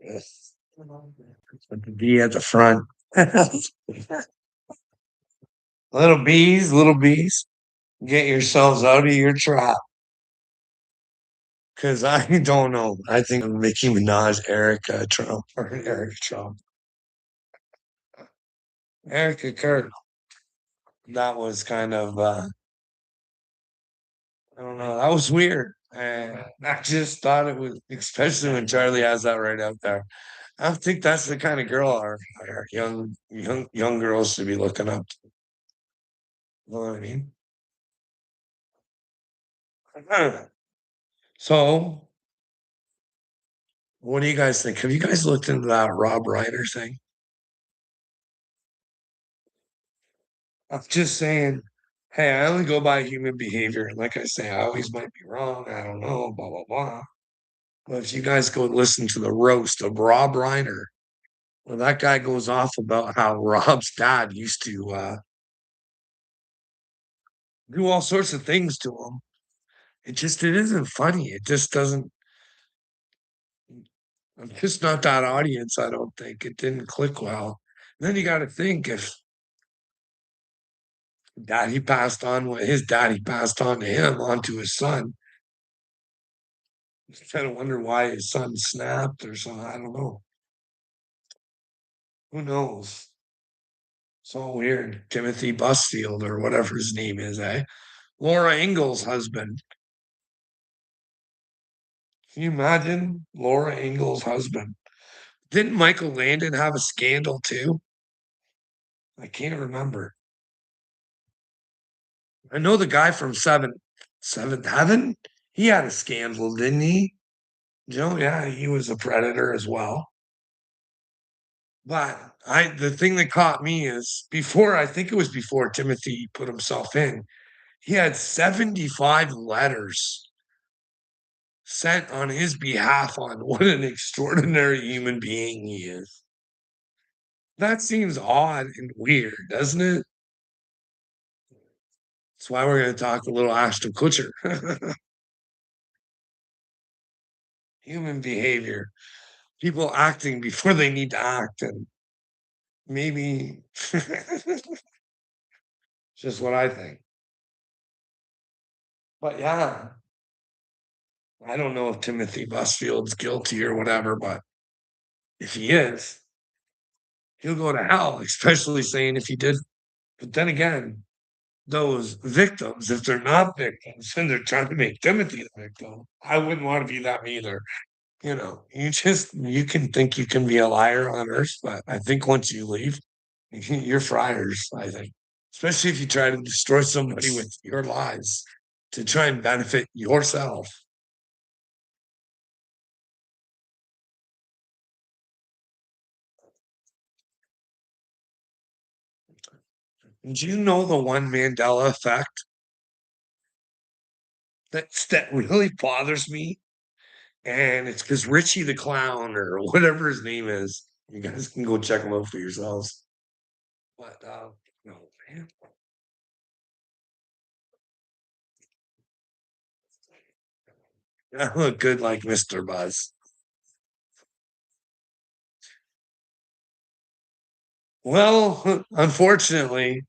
With the B at the front. Little bees, get yourselves out of your trap. Because I don't know. I think of Nicki Minaj, Erica Trump, or Erica Trump, Erica Kirk. That was kind of, I don't know. That was weird. And I just thought it was, especially when Charlie has that right out there. I don't think that's the kind of girl our young girls should be looking up to. You know what I mean? So, what do you guys think? Have you guys looked into that Rob Reiner thing? I'm just saying, hey, I only go by human behavior. Like I say, I always might be wrong. I don't know, blah, blah, blah. But if you guys go listen to the roast of Rob Reiner, well, that guy goes off about how Rob's dad used to do all sorts of things to him. It isn't funny. It just doesn't. I'm just not that audience. I don't think it didn't click well. Then you got to think if daddy passed on what his daddy passed on to him onto his son. Kind of wonder why his son snapped or something. I don't know. Who knows? So weird. Timothy Busfield or whatever his name is, eh? Laura Ingalls' husband. Can you imagine Laura Ingalls' husband? Didn't Michael Landon have a scandal too? I can't remember. I know the guy from Seventh Heaven. He had a scandal, didn't he? Joe, yeah, he was a predator as well. But the thing that caught me is before, I think it was before Timothy put himself in, he had 75 letters sent on his behalf on what an extraordinary human being he is. That seems odd and weird, doesn't it? That's why we're going to talk a little Ashton Kutcher. Human behavior, people acting before they need to act, and maybe just what I think. But yeah, I don't know if Timothy Busfield's guilty or whatever, but if he is, he'll go to hell, especially saying if he did. But then again, those victims, if they're not victims and they're trying to make Timothy the victim, I wouldn't want to be them either. You can think you can be a liar on earth, but I think once you leave, you're friars, I think. Especially if you try to destroy somebody with your lies to try and benefit yourself. Do you know the one Mandela effect that really bothers me? And it's because Richie the Clown or whatever his name is. You guys can go check him out for yourselves. But no, man. I look good like Mr. Buzz. Well, unfortunately,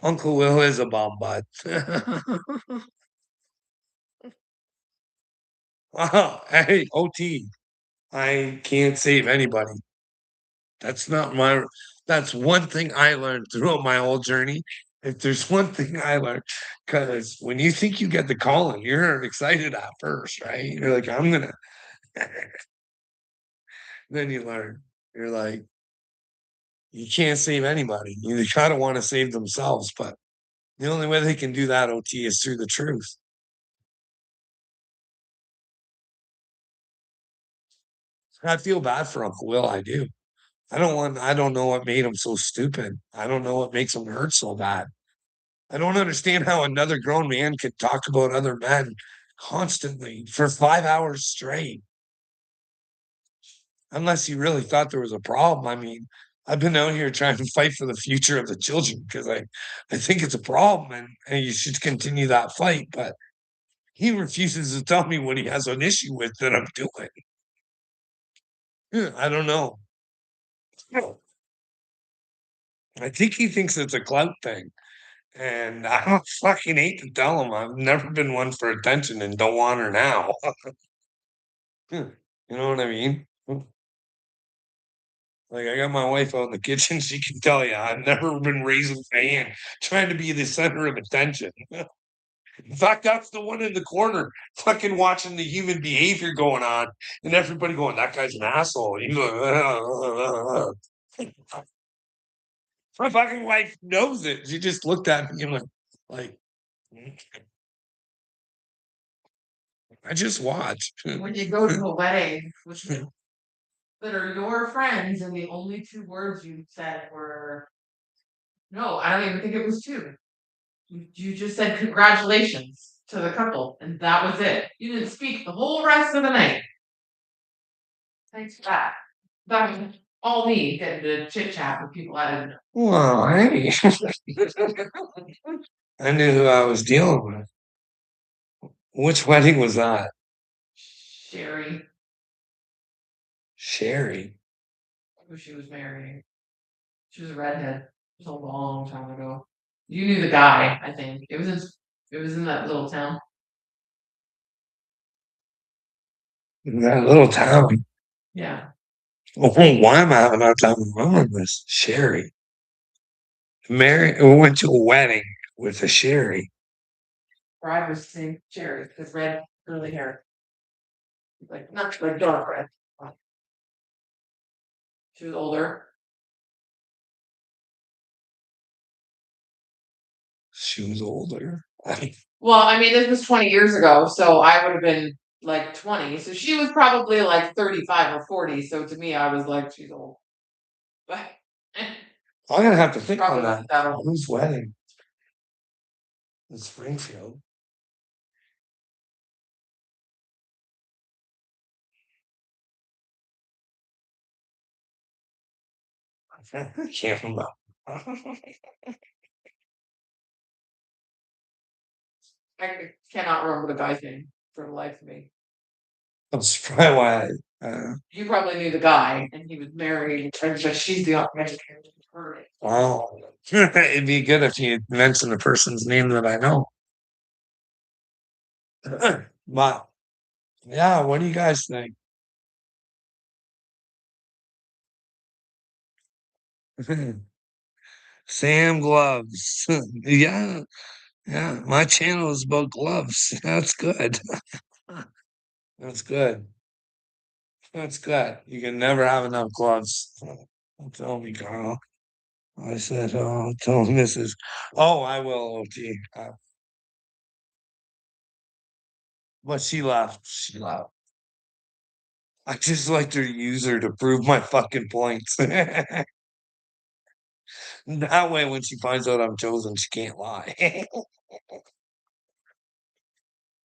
Uncle Will is a bomb butt. Wow. Hey, OT. I can't save anybody. That's not my that's one thing I learned throughout my whole journey. If there's one thing I learned, because when you think you get the calling, you're excited at first, right? You're like, I'm gonna then you learn. You're like, you can't save anybody. You kind of want to save themselves, but the only way they can do that, OT, is through the truth. I feel bad for Uncle Will. I do. I don't know what made him so stupid. I don't know what makes him hurt so bad. I don't understand how another grown man could talk about other men constantly for 5 hours straight, unless he really thought there was a problem. I mean, I've been out here trying to fight for the future of the children because I think it's a problem and you should continue that fight. But he refuses to tell me what he has an issue with that I'm doing. I don't know. I think he thinks it's a clout thing. And I don't fucking hate to tell him I've never been one for attention and don't want her now. You know what I mean? Like I got my wife out in the kitchen, she can tell you I've never been raising my hand trying to be the center of attention. In fact, that's the one in the corner fucking watching the human behavior going on and everybody going, that guy's an asshole. You go, my fucking wife knows it. She just looked at me and like I just watched. When you go to a wedding with people that are your friends and the only two words you said were, no, I don't even think it was two. You just said congratulations to the couple, and that was it. You didn't speak the whole rest of the night. Thanks for that. That was all me getting to chit chat with people I didn't know. Well, hey. I knew who I was dealing with. Which wedding was that? Sherry, Sherry. who she was marrying. She was a redhead. It was a long time ago. You knew the guy, I think. It was in that little town. In that little town. Yeah. Oh, why am I having a hard time remembering this? Sherry. Mary we went to a wedding with a Sherry. Bride was the same Sherry, with red curly hair. Like not like dark red. She was older. She was older. Well, I mean, this was 20 years ago, so I would have been like 20. So she was probably like 35 or 40. So to me, I was like, she's old. But I'm gonna have to think on probably that. not that old. Whose wedding? In Springfield. I can't remember. I cannot remember the guy's name for the life of me. That's probably why You probably knew the guy, and he was married, but she's the educator. Heard it. oh, it'd be good if you mentioned the person's name that I know. But yeah, what do you guys think? Sam Gloves. Yeah, yeah. My channel is about gloves. That's good. That's good. That's good. You can never have enough gloves. Tell me, Carl. I said, oh, tell Mrs. Oh, I will, OT. But she left. She left. I just like to use her to prove my fucking points. That way, when she finds out I'm chosen, she can't lie.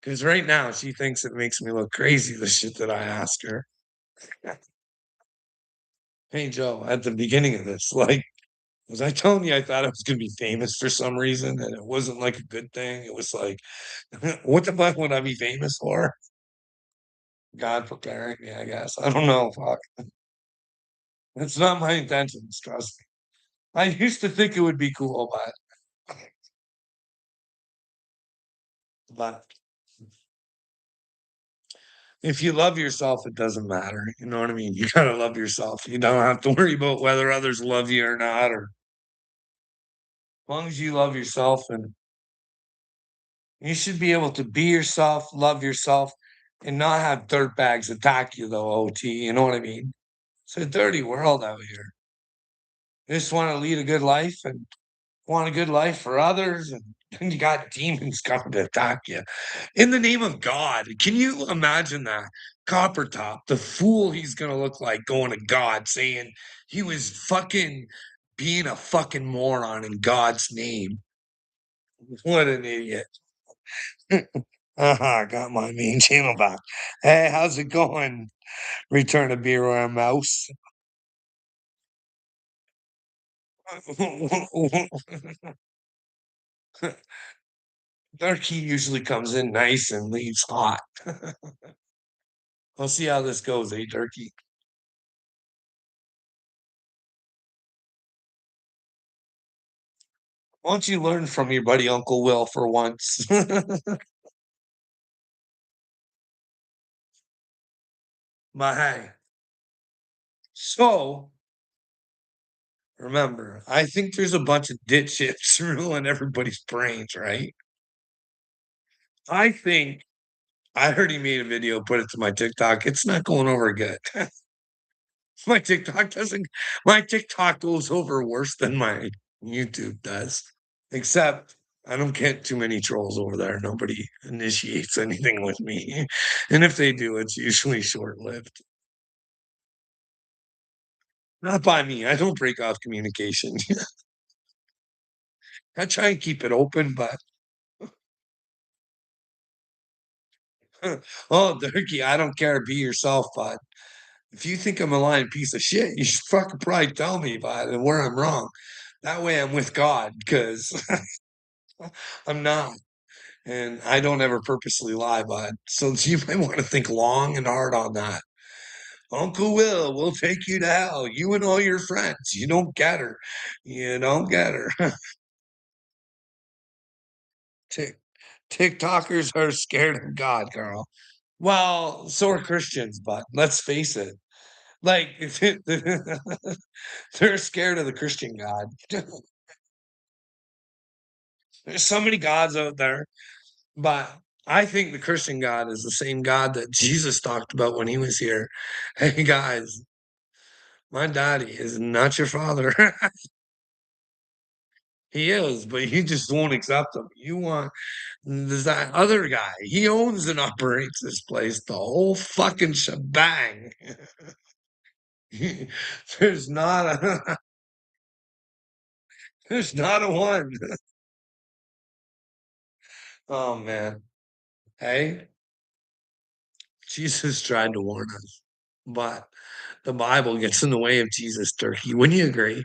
Because right now, she thinks it makes me look crazy, the shit that I ask her. Hey, Joe, at the beginning of this, like, was I telling you I thought I was going to be famous for some reason and it wasn't like a good thing? It was like, what the fuck would I be famous for? God preparing me, I guess. I don't know. Fuck. It's not my intentions, trust me. I used to think it would be cool, but if you love yourself, it doesn't matter. You know what I mean? You gotta love yourself. You don't have to worry about whether others love you or not, or as long as you love yourself, and you should be able to be yourself, love yourself, and not have dirtbags attack you though, OT. You know what I mean? It's a dirty world out here. You just want to lead a good life and want a good life for others, and then you got demons coming to attack you in the name of God. Can you imagine that? Copper Top, the fool he's gonna look like going to God saying he was fucking being a fucking moron in God's name. What an idiot. Got my main channel back. Hey, how's it going? Return a beer or a mouse. Darky usually comes in nice and leaves hot. We'll see how this goes, eh, Turkey? Why don't you learn from your buddy Uncle Will for once? But hey, so remember, I think there's a bunch of dipshits ruling everybody's brains, right? I think I heard he made a video, put it to my TikTok. It's not going over good. My TikTok doesn't my TikTok goes over worse than my YouTube does. Except I don't get too many trolls over there. Nobody initiates anything with me. And if they do, it's usually short-lived. Not by me. I don't break off communication. I try and keep it open, but oh, Durkee, I don't care. Be yourself, bud. If you think I'm a lying piece of shit, you should fucking probably tell me about it and where I'm wrong. That way I'm with God, because I'm not. And I don't ever purposely lie, bud. So you might want to think long and hard on that. Uncle Will will take you to hell. You and all your friends. You don't get her. You don't get her. Tik TikTokers are scared of God, Carl. Well, so are Christians, but let's face it. Like they're scared of the Christian God. There's so many gods out there, but I think the Christian God is the same God that Jesus talked about when he was here. Hey guys, my daddy is not your father. He is, but you just won't accept him. You want there's that other guy. He owns and operates this place, the whole fucking shebang. There's not a there's not a one. Oh man. Hey, Jesus tried to warn us, but the Bible gets in the way of Jesus, Turkey. Wouldn't you agree?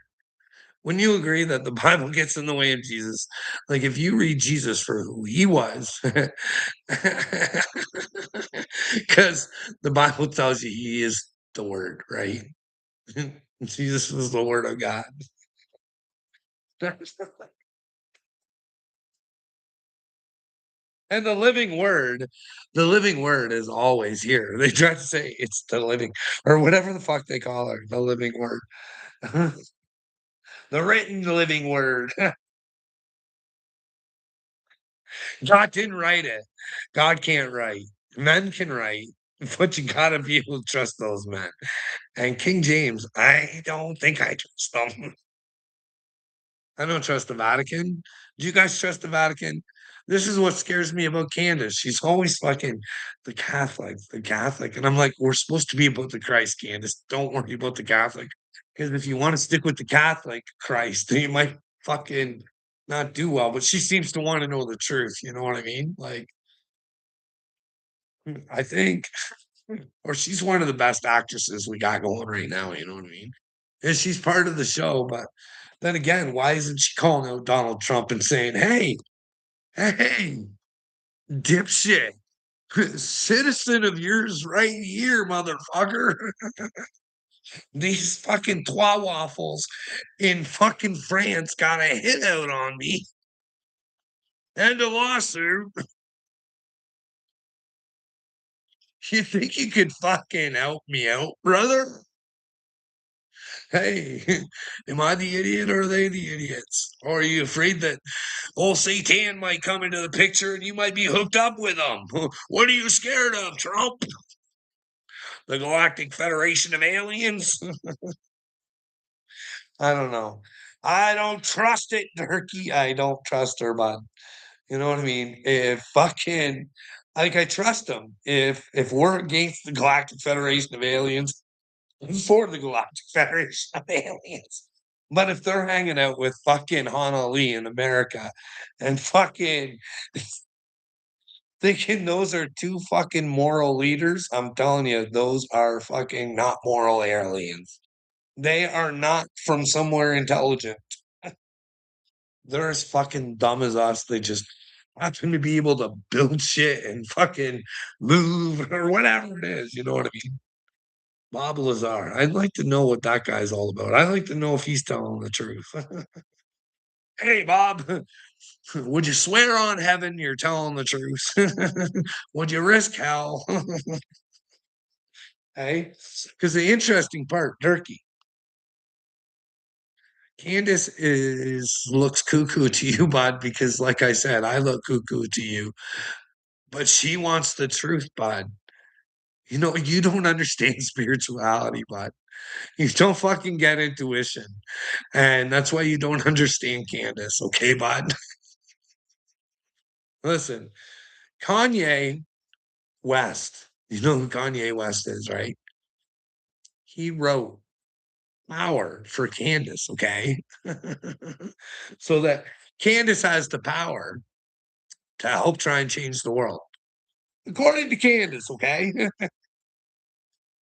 Wouldn't you agree that the Bible gets in the way of Jesus? Like if you read Jesus for who he was, because the Bible tells you he is the word, right? Jesus was the word of God. And the living word is always here. They try to say it's the living or whatever the fuck they call her, the living word. The written living word. God didn't write it. God can't write. Men can write, but you gotta be able to trust those men. And King James, I don't think I trust them. I don't trust the Vatican. Do you guys trust the Vatican? This is what scares me about Candace. She's always fucking the Catholic, the Catholic. And I'm like, we're supposed to be about the Christ, Candace. Don't worry about the Catholic. Because if you want to stick with the Catholic Christ, then you might fucking not do well. But she seems to want to know the truth. You know what I mean? Like, I think, or she's one of the best actresses we got going right now. You know what I mean? And she's part of the show. But then again, why isn't she calling out Donald Trump and saying, hey, dipshit, citizen of yours right here, motherfucker. These fucking twa waffles in fucking France got a hit out on me and a lawsuit. You think you could fucking help me out, brother? Hey, am I the idiot or are they the idiots? Or are you afraid that old Satan might come into the picture and you might be hooked up with them? What are you scared of, Trump? The Galactic Federation of Aliens? I don't know. I don't trust it, Turkey. I don't trust her, bud. You know what I mean? If fucking like I trust them. If we're against the Galactic Federation of Aliens, I'm for the Galactic Federation of Aliens. But if they're hanging out with fucking Han Ali in America and fucking thinking those are two fucking moral leaders, I'm telling you, those are fucking not moral aliens. They are not from somewhere intelligent. They're as fucking dumb as us. They just happen to be able to build shit and fucking move or whatever it is. You know what I mean? Bob Lazar. I'd like to know what that guy's all about. I'd like to know if he's telling the truth. Hey, Bob, would you swear on heaven you're telling the truth? Would you risk hell? Hey, because the interesting part, Turkey, Candace is looks cuckoo to you, bud, because like I said, I look cuckoo to you, but she wants the truth, bud. You know, you don't understand spirituality, bud. You don't fucking get intuition. And that's why you don't understand Candace, okay, bud? Listen, Kanye West, you know who Kanye West is, right? He wrote Power for Candace, okay? So that Candace has the power to help try and change the world. According to Candace, okay?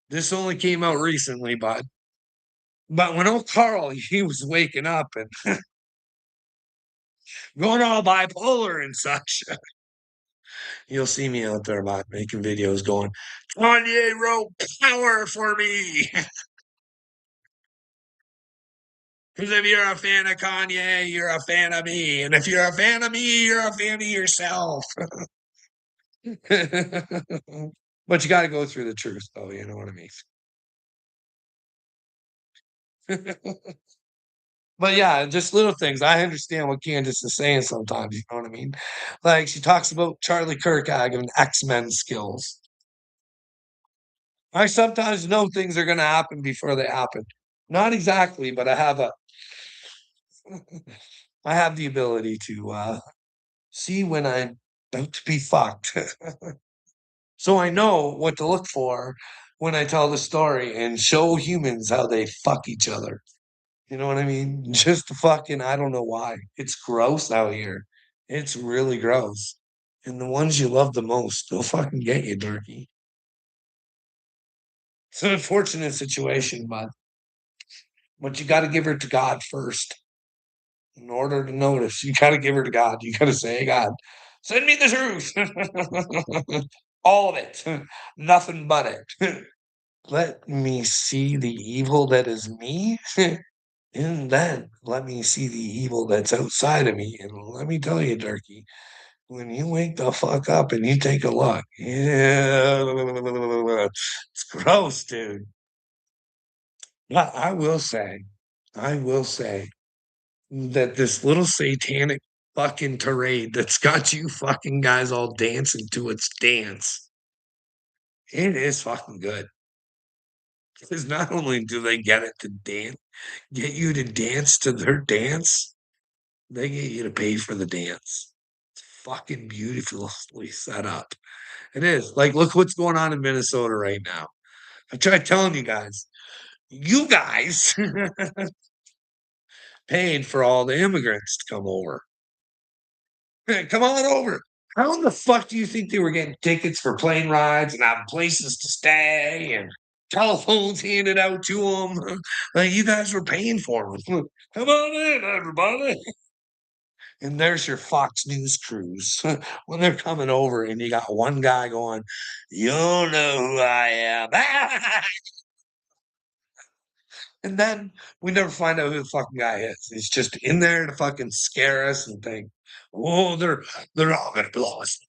This only came out recently, bud. But when old Carl, he was waking up and going all bipolar and such, you'll see me out there about making videos going, Kanye wrote Power for me. Because if you're a fan of Kanye, you're a fan of me. And if you're a fan of me, you're a fan of yourself. But you got to go through the truth, though. You know what I mean? But yeah, just little things. I understand what Candace is saying sometimes. You know what I mean? Like she talks about Charlie Kirk having X-Men skills. I sometimes know things are going to happen before they happen. Not exactly, but I have the ability to see when I'm about to be fucked. So I know what to look for when I tell the story and show humans how they fuck each other. You know what I mean? Just fucking, I don't know why. It's gross out here. It's really gross. And the ones you love the most, they'll fucking get you, Turkey. It's an unfortunate situation, but you got to give her to God first. In order to notice, you got to give her to God. You got to say, hey, God, send me the truth. All of it. Nothing but it. Let me see the evil that is me. And then let me see the evil that's outside of me. And let me tell you, Turkey, when you wake the fuck up and you take a look, yeah, it's gross, dude. But I will say that this little satanic fucking parade that's got you fucking guys all dancing to its dance, it is fucking good. Because not only do they get it to dance, get you to dance to their dance, they get you to pay for the dance. It's fucking beautifully set up. It is. Like, look what's going on in Minnesota right now. I tried telling you guys paid for all the immigrants to come over. Come on over. How in the fuck do you think they were getting tickets for plane rides and having places to stay and telephones handed out to them? Like, you guys were paying for them. Come on in, everybody. And there's your Fox News crews when they're coming over, and you got one guy going, "You'll know who I am." And then we never find out who the fucking guy is. He's just in there to fucking scare us and think, "Oh, they're all gonna blow us."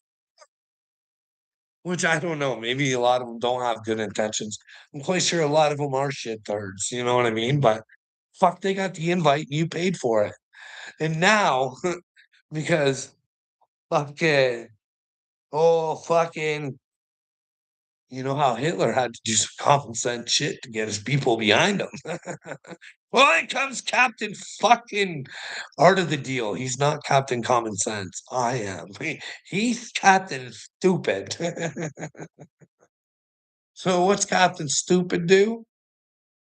Which I don't know. Maybe a lot of them don't have good intentions. I'm quite sure a lot of them are shittards. You know what I mean? But fuck, they got the invite and you paid for it. And now, because fucking, oh, fucking, you know how Hitler had to do some common sense shit to get his people behind him. Well, in comes Captain fucking Art of the Deal. He's not Captain Common Sense. I am. He's Captain Stupid. So what's Captain Stupid do?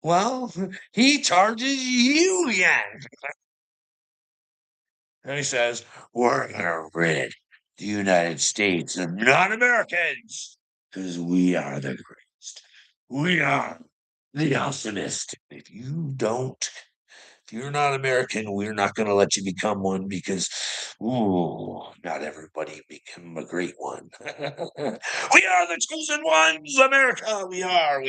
Well, he charges you yen. And he says, we're gonna rid the United States of non-Americans because we are the greatest. We are the awesomest. If you're not American, we're not going to let you become one because, ooh, not everybody become a great one. We are the chosen ones, America. We are.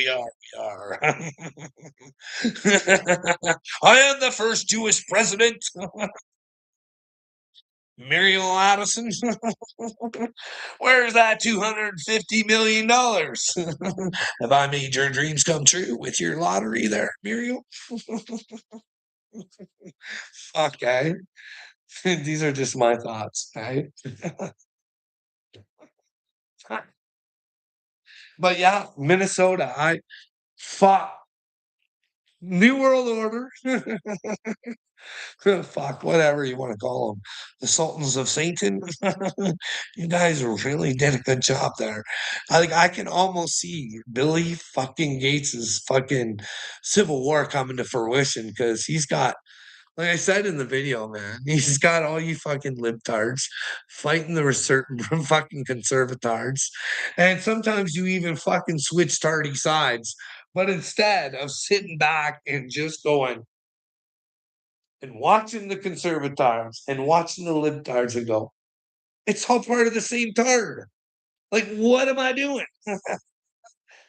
I am the first Jewish president. Muriel Addison, where's that $250 million? Have I made your dreams come true with your lottery there, Muriel? Fuck, eh? These are just my thoughts, right? But yeah, Minnesota, I fuck New World Order. Fuck, whatever you want to call them, the Sultans of Satan. You guys really did a good job there. I can almost see Billy fucking Gates's fucking Civil War coming to fruition because he's got, like I said in the video, man, he's got all you fucking libtards fighting the certain fucking conservatards, and sometimes you even fucking switch tardy sides. But instead of sitting back and just going and watching the conservatards and watching the libtards and go, it's all part of the same tard. Like, what am I doing?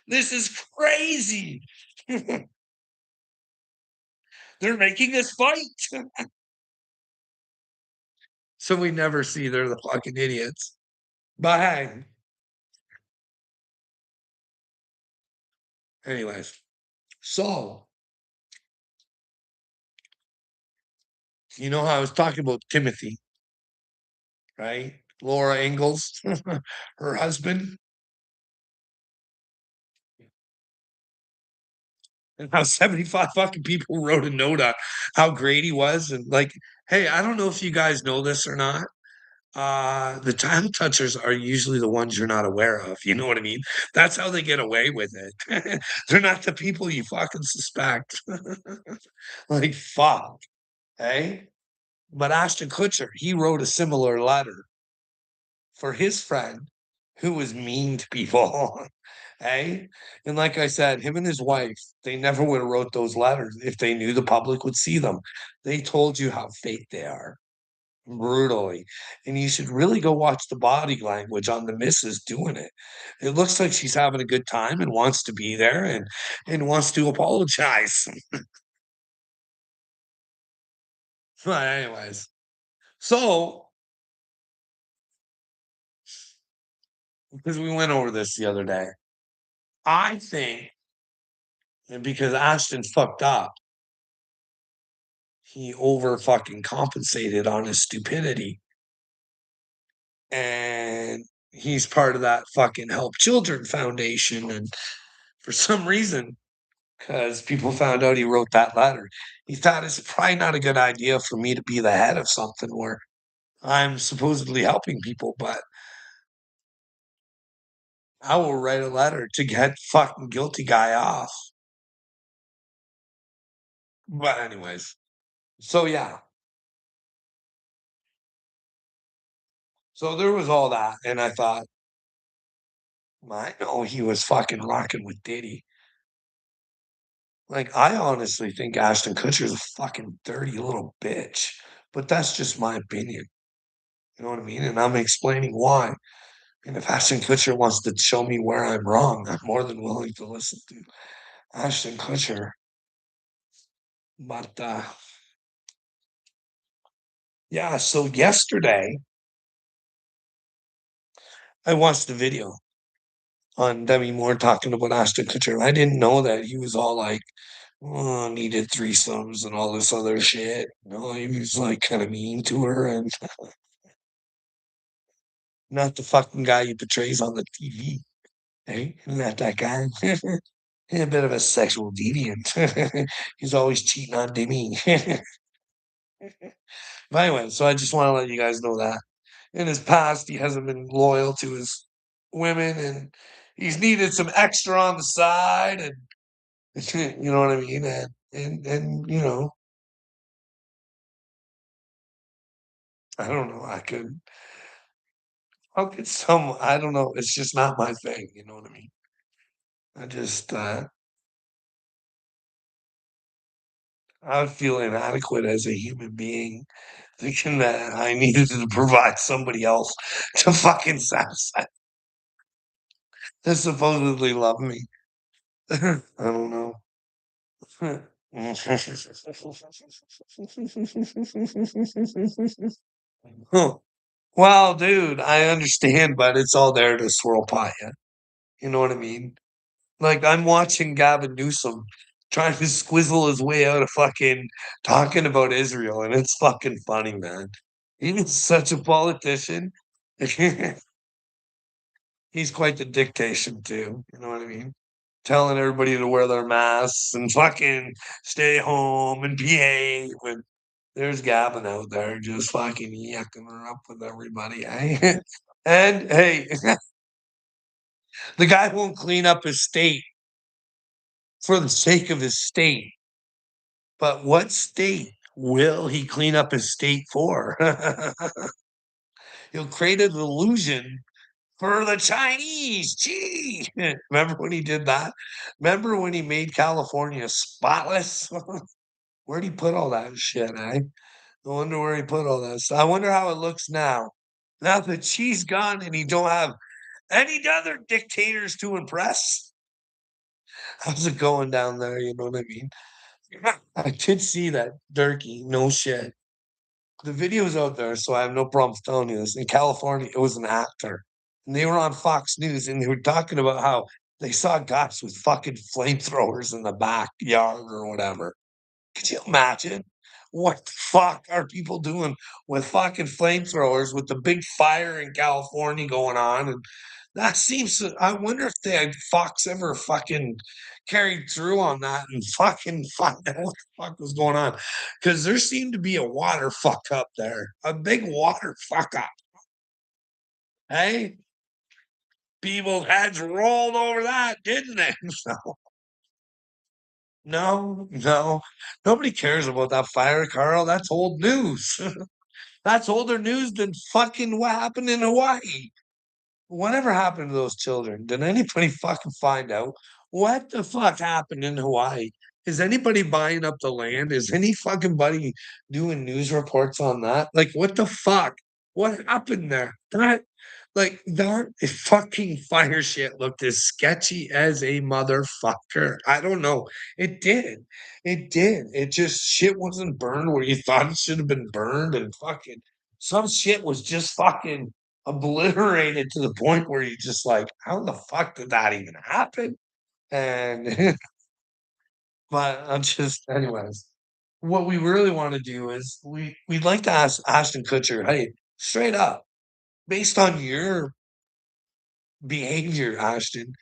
This is crazy. They're making us fight. So we never see they're the fucking idiots. But hey, anyways, so you know how I was talking about Timothy, right? Laura Ingalls, her husband, and how 75 fucking people wrote a note on how great he was. And like, hey, I don't know if you guys know this or not. The title touchers are usually the ones you're not aware of. You know what I mean? That's how they get away with it. They're not the people you fucking suspect. Like, fuck, hey? But Ashton Kutcher, he wrote a similar letter for his friend who was mean to people. Hey? And like I said, him and his wife, they never would have wrote those letters if they knew the public would see them. They told you how fake they are. Brutally. And you should really go watch the body language on the missus doing it. It looks like she's having a good time and wants to be there and wants to apologize. But anyways, so because we went over this the other day, I think, and because Ashton fucked up, he over fucking compensated on his stupidity. And he's part of that fucking Help Children Foundation. And for some reason, because people found out he wrote that letter, he thought it's probably not a good idea for me to be the head of something where I'm supposedly helping people, but I will write a letter to get fucking guilty guy off. But anyways, so yeah. So there was all that, and I thought, I know he was fucking rocking with Diddy. Like, I honestly think Ashton Kutcher's a fucking dirty little bitch, but that's just my opinion. You know what I mean? And I'm explaining why. And if Ashton Kutcher wants to show me where I'm wrong, I'm more than willing to listen to Ashton Kutcher. But yeah, so yesterday I watched the video on Demi Moore talking about Ashton Kutcher. I didn't know that he was all like, oh, needed threesomes and all this other shit. You know, he was like kind of mean to her and not the fucking guy he portrays on the TV. Hey, not that guy. He's a bit of a sexual deviant. He's always cheating on Demi. But anyway, so I just want to let you guys know that in his past, he hasn't been loyal to his women, and he's needed some extra on the side, and you know what I mean, and you know, I don't know, how could some, I don't know, it's just not my thing, you know what I mean. I just, I would feel inadequate as a human being, thinking that I needed to provide somebody else to fucking satisfy, to supposedly love me. I don't know. Huh. Well, dude, I understand, but it's all there to swirl pie. You know what I mean? Like I'm watching Gavin Newsom trying to squizzle his way out of fucking talking about Israel, and it's fucking funny, man. He's such a politician. He's quite the dictation too. You know what I mean? Telling everybody to wear their masks and fucking stay home and behave. And there's Gavin out there just fucking yucking her up with everybody. Eh? And hey, the guy won't clean up his state for the sake of his state. But what state will he clean up his state for? He'll create an illusion for the Chinese. Gee, remember when he did that? Remember when he made California spotless? Where'd he put all that shit, eh? I wonder where he put all that stuff. I wonder how it looks now. Now that she's gone and he don't have any other dictators to impress. How's it going down there? You know what I mean? I did see that Durkee, no shit. The video's out there, so I have no problems telling you this. In California, it was an actor. And they were on Fox News and they were talking about how they saw cops with fucking flamethrowers in the backyard or whatever. Could you imagine? What the fuck are people doing with fucking flamethrowers with the big fire in California going on? And that seems to, I wonder if they Fox ever fucking carried through on that and fucking find out what the fuck was going on. Because there seemed to be a water fuck up there, a big water fuck up. Hey, people's heads rolled over that, didn't they? No, no, nobody cares about that fire, Carl. That's old news. That's older news than fucking what happened in Hawaii. Whatever happened to those children? Did anybody fucking find out what the fuck happened in Hawaii? Is anybody buying up the land? Is any fucking buddy doing news reports on that? Like, what the fuck? What happened there? That fucking fire shit looked as sketchy as a motherfucker. I don't know. It did. It did. It just shit wasn't burned where you thought it should have been burned, and fucking some shit was just fucking obliterated to the point where you just like, how the fuck did that even happen? And but I'm just, anyways. What we really want to do is we'd like to ask Ashton Kutcher, hey, straight up, based on your behavior, Ashton,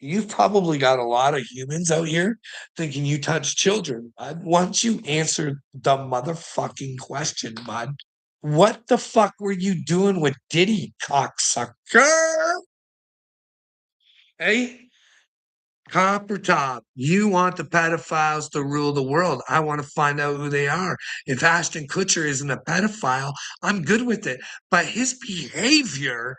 you've probably got a lot of humans out here thinking you touch children. I want you answer the motherfucking question, bud. What the fuck were you doing with Diddy, cocksucker? Hey, Copper Top, you want the pedophiles to rule the world. I want to find out who they are. If Ashton Kutcher isn't a pedophile, I'm good with it. But his behavior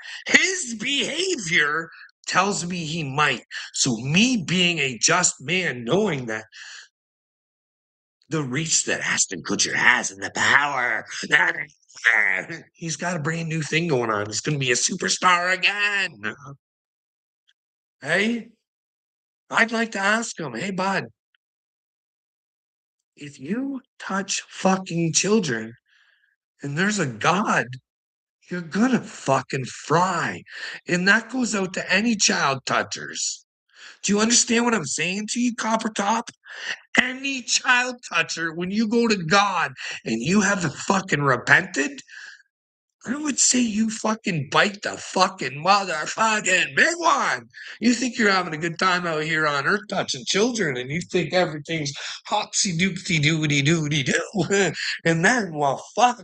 tells me he might. So, me being a just man, knowing that the reach that Ashton Kutcher has and the power, he's got a brand new thing going on. He's going to be a superstar again. Hey, I'd like to ask him, hey, bud, if you touch fucking children and there's a God, you're gonna fucking fry. And that goes out to any child touchers. Do you understand what I'm saying to you, Copper Top? Any child toucher, when you go to God and you haven't fucking repented, I would say you fucking bite the fucking motherfucking big one. You think you're having a good time out here on earth touching children and you think everything's hopsy doopsy doody doody doo. And then, well, fuck,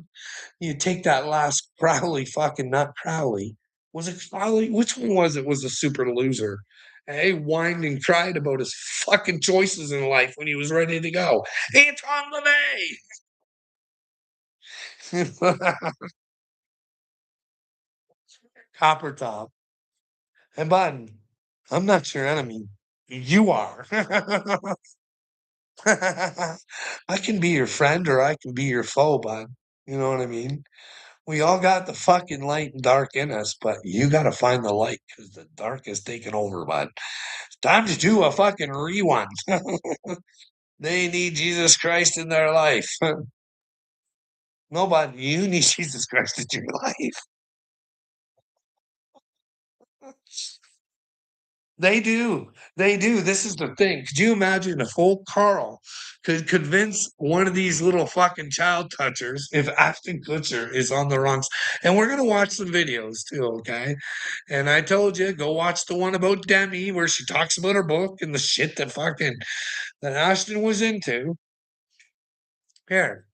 you take that last Crowley fucking not Crowley. Was it Crowley? Which one was it? Was a super loser? He whined and cried about his fucking choices in life when he was ready to go. Anton LaVey! Copper Top. And Biden, I'm not your enemy. You are. I can be your friend or I can be your foe, bud. You know what I mean? We all got the fucking light and dark in us, but you got to find the light because the dark is taking over, bud. It's time to do a fucking rewind. They need Jesus Christ in their life. Nobody. You need Jesus Christ into your life. They do. They do. This is the thing. Could you imagine if old Carl could convince one of these little fucking child touchers if Ashton Kutcher is on the wrong and we're gonna watch some videos too, okay? And I told you, go watch the one about Demi where she talks about her book and the shit that Ashton was into. Here,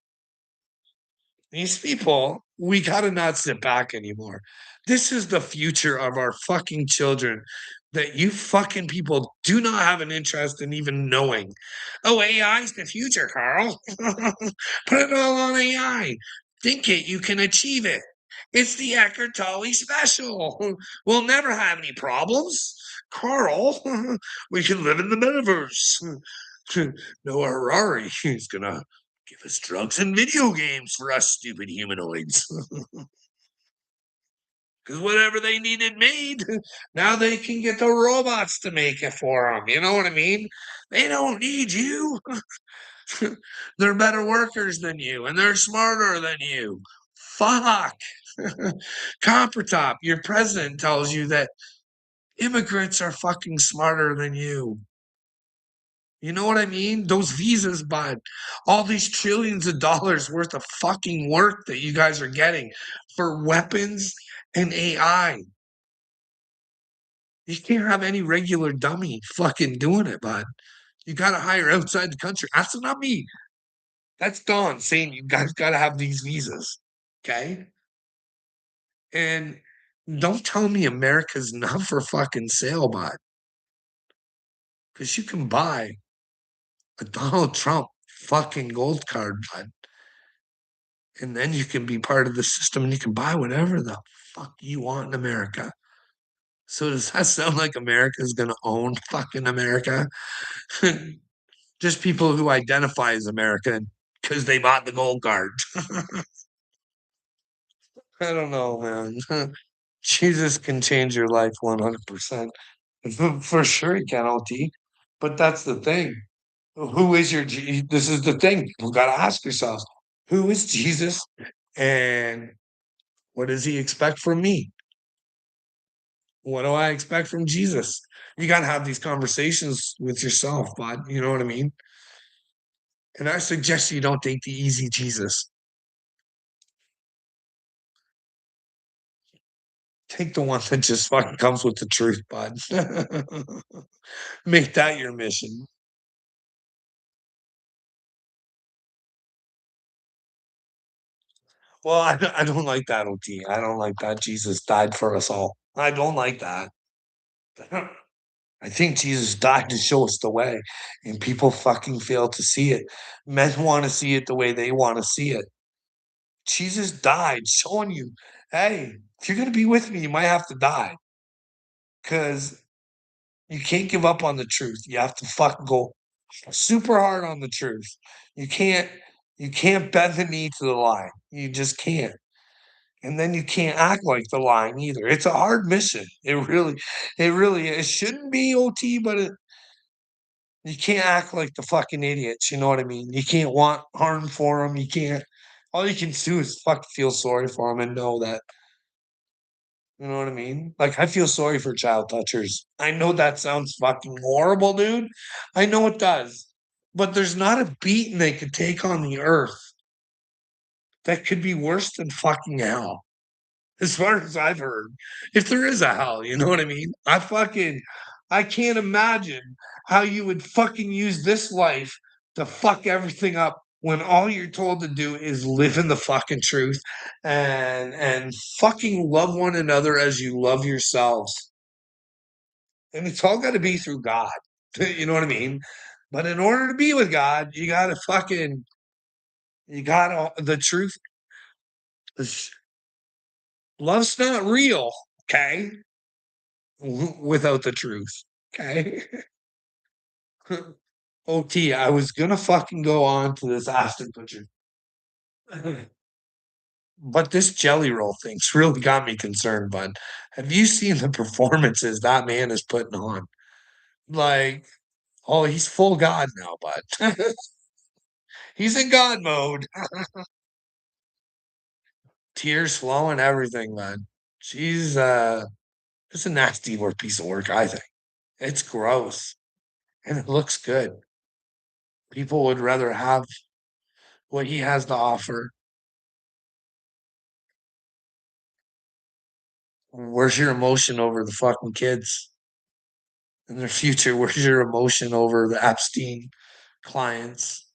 these people, we gotta not sit back anymore. This is the future of our fucking children that you fucking people do not have an interest in even knowing. Oh, AI is the future, Carl. Put it all on AI. Think it, you can achieve it. It's the Eckhart Tolle special. We'll never have any problems. Carl, we can live in the metaverse. Noah Harari is gonna give us drugs and video games for us stupid humanoids. Because whatever they needed made, now they can get the robots to make it for them. You know what I mean? They don't need you. They're better workers than you, and they're smarter than you. Fuck. Copper Top, your president tells you that immigrants are fucking smarter than you. You know what I mean? Those visas, bud. All these trillions of dollars worth of fucking work that you guys are getting for weapons and AI. You can't have any regular dummy fucking doing it, bud. You gotta hire outside the country. That's not me. That's Don saying you guys gotta have these visas. Okay? And don't tell me America's not for fucking sale, bud. Because you can buy a Donald Trump fucking gold card, bud. And then you can be part of the system and you can buy whatever the fuck you want in America. So does that sound like America is going to own fucking America? Just people who identify as American because they bought the gold card. I don't know, man. Jesus can change your life 100%. For sure he can, OT. But that's the thing. Who is your this is the thing. You gotta ask yourselves, who is Jesus and what does he expect from me? What do I expect from Jesus? You gotta have these conversations with yourself, bud. You know what I mean? And I suggest you don't take the easy Jesus. Take the one that just fucking comes with the truth, bud. Make that your mission. Well, I don't like that, OT. I don't like that Jesus died for us all. I don't like that. I think Jesus died to show us the way, and people fucking fail to see it. Men want to see it the way they want to see it. Jesus died showing you, hey, if you're going to be with me, you might have to die because you can't give up on the truth. You have to fucking go super hard on the truth. You can't you can't bend the knee to the lie. You just can't. And then you can't act like the line either. It's a hard mission. It shouldn't be OT, but you can't act like the fucking idiots. You know what I mean? You can't want harm for them. You can't. All you can do is fucking feel sorry for them and know that. You know what I mean? Like I feel sorry for child touchers. I know that sounds fucking horrible, dude. I know it does. But there's not a beating they could take on the earth that could be worse than fucking hell. As far as I've heard, if there is a hell, you know what I mean? I can't imagine how you would fucking use this life to fuck everything up when all you're told to do is live in the fucking truth and fucking love one another as you love yourselves. And it's all got to be through God. You know what I mean? But in order to be with God, you got to the truth. Love's not real, okay? Without the truth. Okay. OT, I was gonna fucking go on to this Aston Kutcher. But this jelly roll thing's really got me concerned, bud. Have you seen the performances that man is putting on? Like, oh, he's full God now, bud. He's in God mode. tears flowing, everything, man. She's it's a nasty work piece of work, I think. It's gross and it looks good. People would rather have what he has to offer. Where's your emotion over the fucking kids in their future? Where's your emotion over the Epstein clients?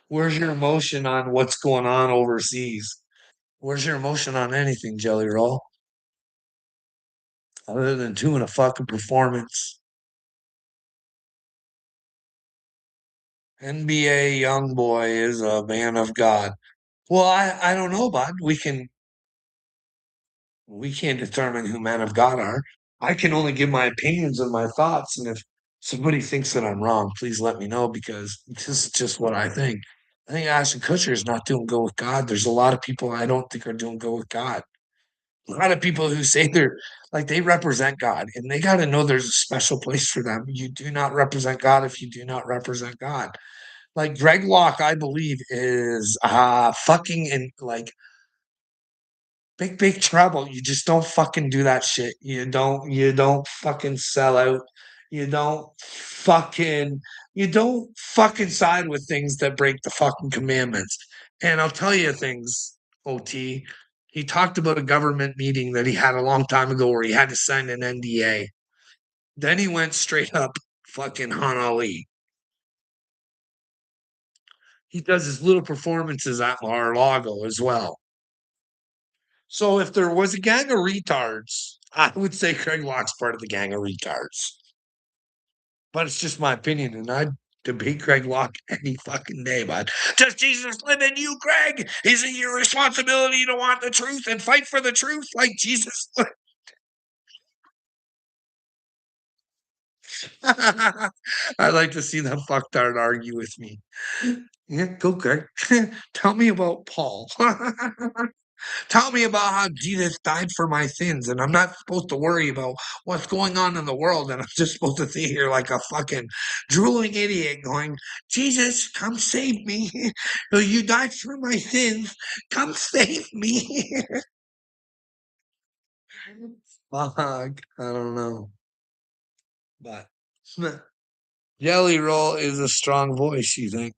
Where's your emotion on what's going on overseas? Where's your emotion on anything, Jelly Roll? Other than doing a fucking performance. NBA young boy is a man of God. Well, I don't know, bud. We can't determine who men of God are. I can only give my opinions and my thoughts. And if somebody thinks that I'm wrong, please let me know because this is just what I think. I think Ashton Kutcher is not doing good with God. There's a lot of people I don't think are doing good with God. A lot of people who say they're like they represent God and they got to know there's a special place for them. You do not represent God if you do not represent God. Like Greg Locke, I believe, is fucking in like big trouble. You just don't fucking do that shit. You don't fucking sell out. You don't you don't fucking side with things that break the fucking commandments. And I'll tell you things, OT. He talked about a government meeting that he had a long time ago where he had to sign an NDA. Then he went straight up fucking Han Ali. He does his little performances at Mar-a-Lago as well. So if there was a gang of retards, I would say Craig Locke's part of the gang of retards. But it's just my opinion, and I'd debate Craig Locke any fucking day, bud. Does Jesus live in you, Craig? Is it your responsibility to want the truth and fight for the truth like Jesus? I'd like to see that fucktard argue with me. Yeah, go, Greg. Tell me about Paul. Tell me about how Jesus died for my sins, and I'm not supposed to worry about what's going on in the world, and I'm just supposed to sit here like a fucking drooling idiot going, Jesus, come save me. You died for my sins. Come save me. Fuck. I don't know. But Jelly Roll is a strong voice, you think?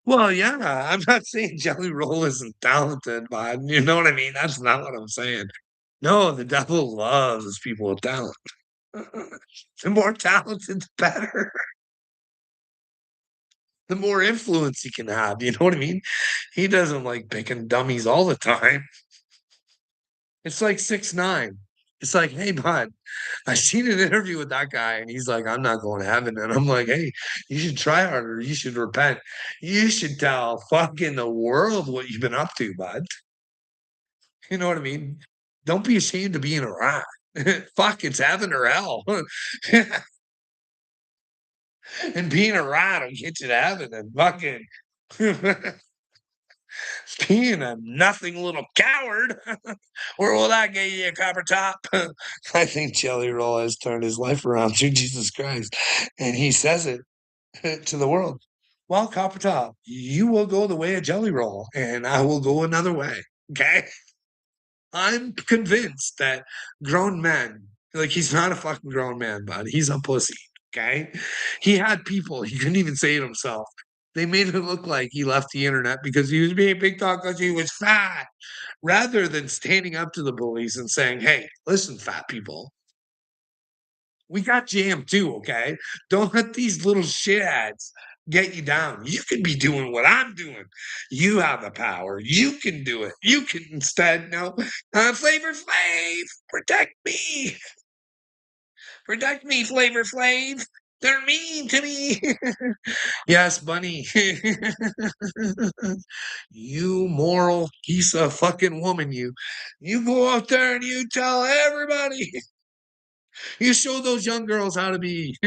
Well, yeah, I'm not saying Jelly Roll isn't talented, but you know what I mean? That's not what I'm saying. No, the devil loves people with talent. The more talented, the better. The more influence he can have. You know what I mean? He doesn't like picking dummies all the time. It's like 6ix9ine. It's like, hey, bud, I seen an interview with that guy, and he's like, I'm not going to heaven. And I'm like, hey, you should try harder. You should repent. You should tell fucking the world what you've been up to, bud. You know what I mean? Don't be ashamed of being a rat. Fuck, it's heaven or hell. And being a rat will get you to heaven and fucking being a nothing little coward. Where will that get you, Copper Top? I think Jelly Roll has turned his life around through Jesus Christ. And he says it to the world. Well, Copper Top, you will go the way of Jelly Roll, and I will go another way. Okay? I'm convinced that grown men, like he's not a fucking grown man, bud. He's a pussy. Okay. He had people, he couldn't even say it himself. They made it look like he left the internet because he was being big talk because he was fat, rather than standing up to the bullies and saying, hey, listen, fat people, we got jammed too, okay? Don't let these little shitheads get you down. You can be doing what I'm doing. You have the power. You can do it. You can instead, no, Flavor Flav, protect me. Protect me, Flavor Flav. They're mean to me. Yes, Bunny. You moral piece of fucking woman, you. You go out there and you tell everybody. You show those young girls how to be.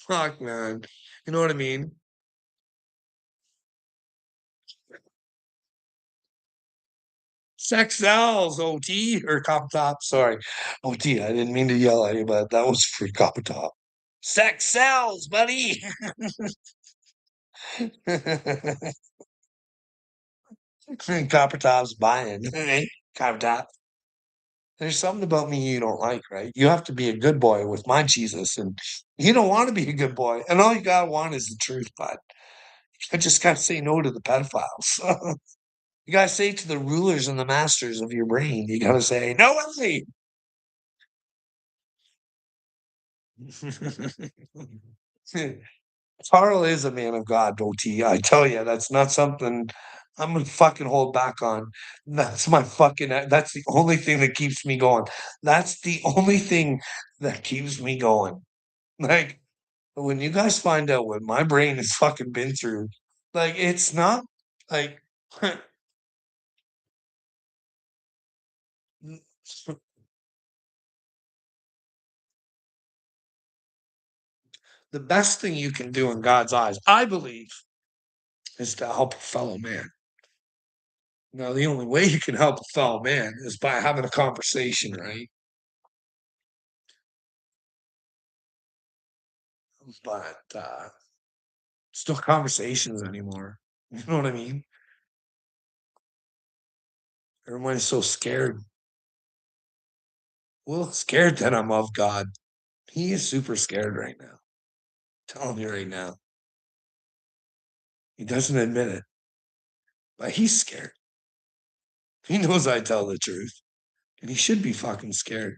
Fuck, man. You know what I mean? Sex sells, OT or Cop Top. Sorry. OT, I didn't mean to yell at you, but that was for Cop Top. Sex sells, buddy. Copper Top's buying. Copper Top. There's something about me you don't like, right? You have to be a good boy with my Jesus, and you don't want to be a good boy. And all you gotta want is the truth, bud. I just gotta say no to the pedophiles. You gotta say to the rulers and the masters of your brain, you gotta say, no way. Carl is a man of God, OT. I tell you, that's not something I'm gonna fucking hold back on. That's the only thing that keeps me going. That's the only thing that keeps me going. Like, when you guys find out what my brain has fucking been through, like, it's not like the best thing you can do in God's eyes, I believe, is to help a fellow man. Now, the only way you can help a fellow man is by having a conversation, right? But it's no conversations anymore. You know what I mean? Everybody's so scared. Well, scared that I'm of God. He is super scared right now. Telling you right now. He doesn't admit it, but he's scared. He knows I tell the truth, and he should be fucking scared.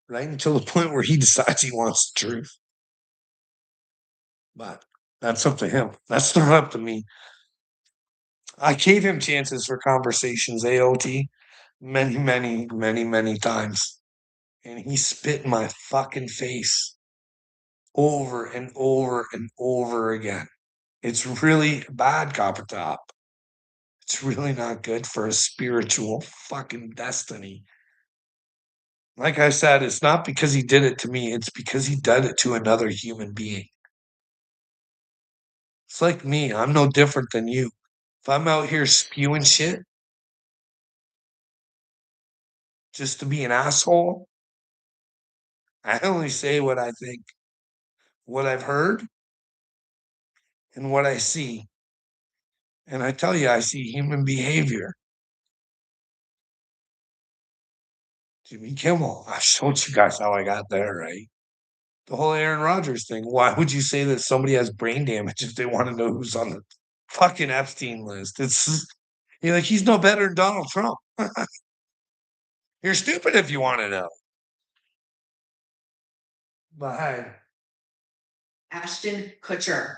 Right until the point where he decides he wants the truth. But that's up to him. That's not up to me. I gave him chances for conversations, AOT, many, many, many, many times. And he spit in my fucking face over and over and over again. It's really bad, Copper Top. It's really not good for a spiritual fucking destiny. Like I said, it's not because he did it to me, it's because he did it to another human being. It's like me, I'm no different than you. If I'm out here spewing shit just to be an asshole, I only say what I think, what I've heard, and what I see. And I tell you, I see human behavior. Jimmy Kimmel, I showed you guys how I got there, right? The whole Aaron Rodgers thing. Why would you say that somebody has brain damage if they want to know who's on the fucking Epstein list? You're like, he's no better than Donald Trump. You're stupid if you want to know. But hey, Ashton Kutcher.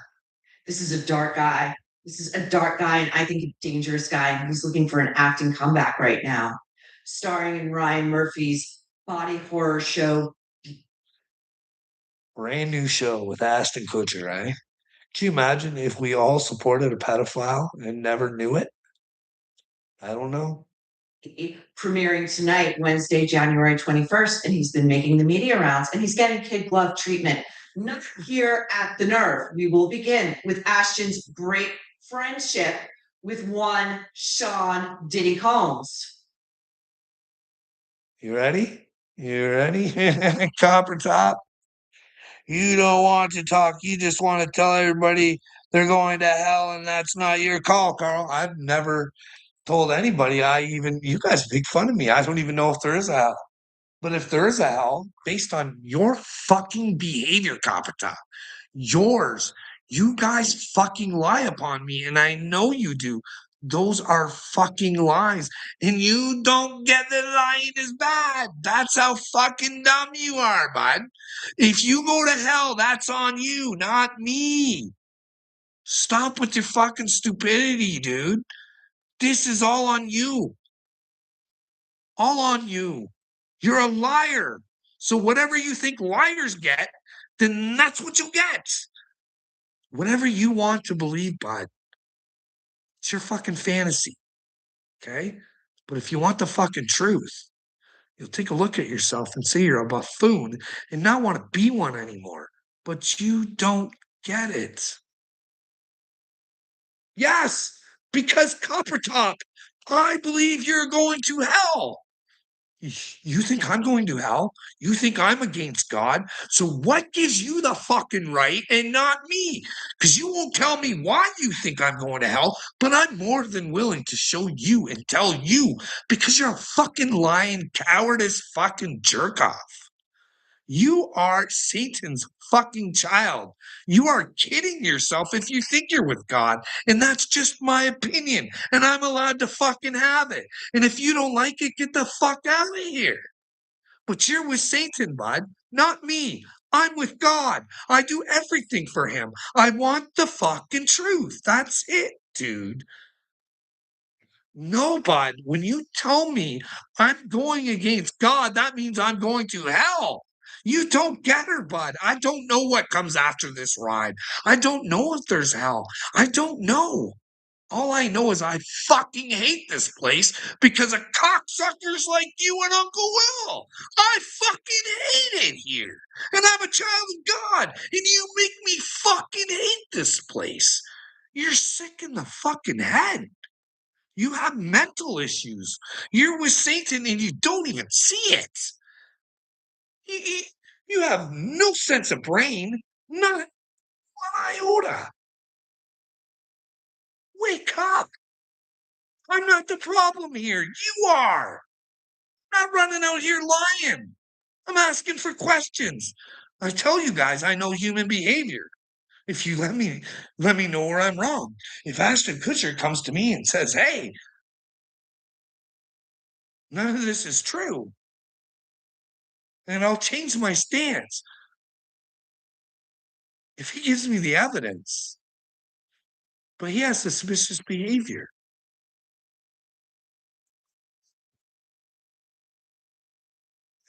This is a dark guy. This is a dark guy, and I think a dangerous guy. And he's looking for an acting comeback right now. Starring in Ryan Murphy's body horror show. brand new show with Ashton Kutcher, right? Can you imagine if we all supported a pedophile and never knew it? I don't know. Premiering tonight, Wednesday, January 21st, and he's been making the media rounds, and he's getting kid glove treatment. Not here at the Nerve. We will begin with Ashton's great friendship with one Sean Diddy Combs. You ready? You ready? Copper Top. You don't want to talk. You just want to tell everybody they're going to hell, and that's not your call, Carl. I've never told anybody. You guys make fun of me. I don't even know if there is a hell. But if there is a hell, based on your fucking behavior, Copper Top, yours, you guys fucking lie upon me, and I know you do. Those are fucking lies. And you don't get that lying is bad. That's how fucking dumb you are, bud. If you go to hell, that's on you, not me. Stop with your fucking stupidity, dude. This is all on you. All on you. You're a liar. So whatever you think liars get, then that's what you get. Whatever you want to believe, bud. It's your fucking fantasy. Okay? But if you want the fucking truth, you'll take a look at yourself and say you're a buffoon and not want to be one anymore. But you don't get it. Yes, because Copper Top, I believe you're going to hell. You think I'm going to hell? You think I'm against God? So what gives you the fucking right and not me? Because you won't tell me why you think I'm going to hell, but I'm more than willing to show you and tell you because you're a fucking lying, cowardice fucking jerk off. You are Satan's fucking child. You are kidding yourself if you think you're with God. And that's just my opinion. And I'm allowed to fucking have it. And if you don't like it, get the fuck out of here. But you're with Satan, bud, not me. I'm with God. I do everything for him. I want the fucking truth. That's it, dude. No, bud, when you tell me I'm going against God, that means I'm going to hell. You don't get her, bud. I don't know what comes after this ride. I don't know if there's hell. I don't know. All I know is I fucking hate this place because of cocksuckers like you and Uncle Will. I fucking hate it here. And I'm a child of God. And you make me fucking hate this place. You're sick in the fucking head. You have mental issues. You're with Satan and you don't even see it. You, you have no sense of brain. Not one iota. Wake up. I'm not the problem here. You are. I'm not running out here lying. I'm asking for questions. I tell you guys, I know human behavior. If you let me know where I'm wrong. If Ashton Kutcher comes to me and says, "Hey, none of this is true," then I'll change my stance. If he gives me the evidence, but he has suspicious behavior.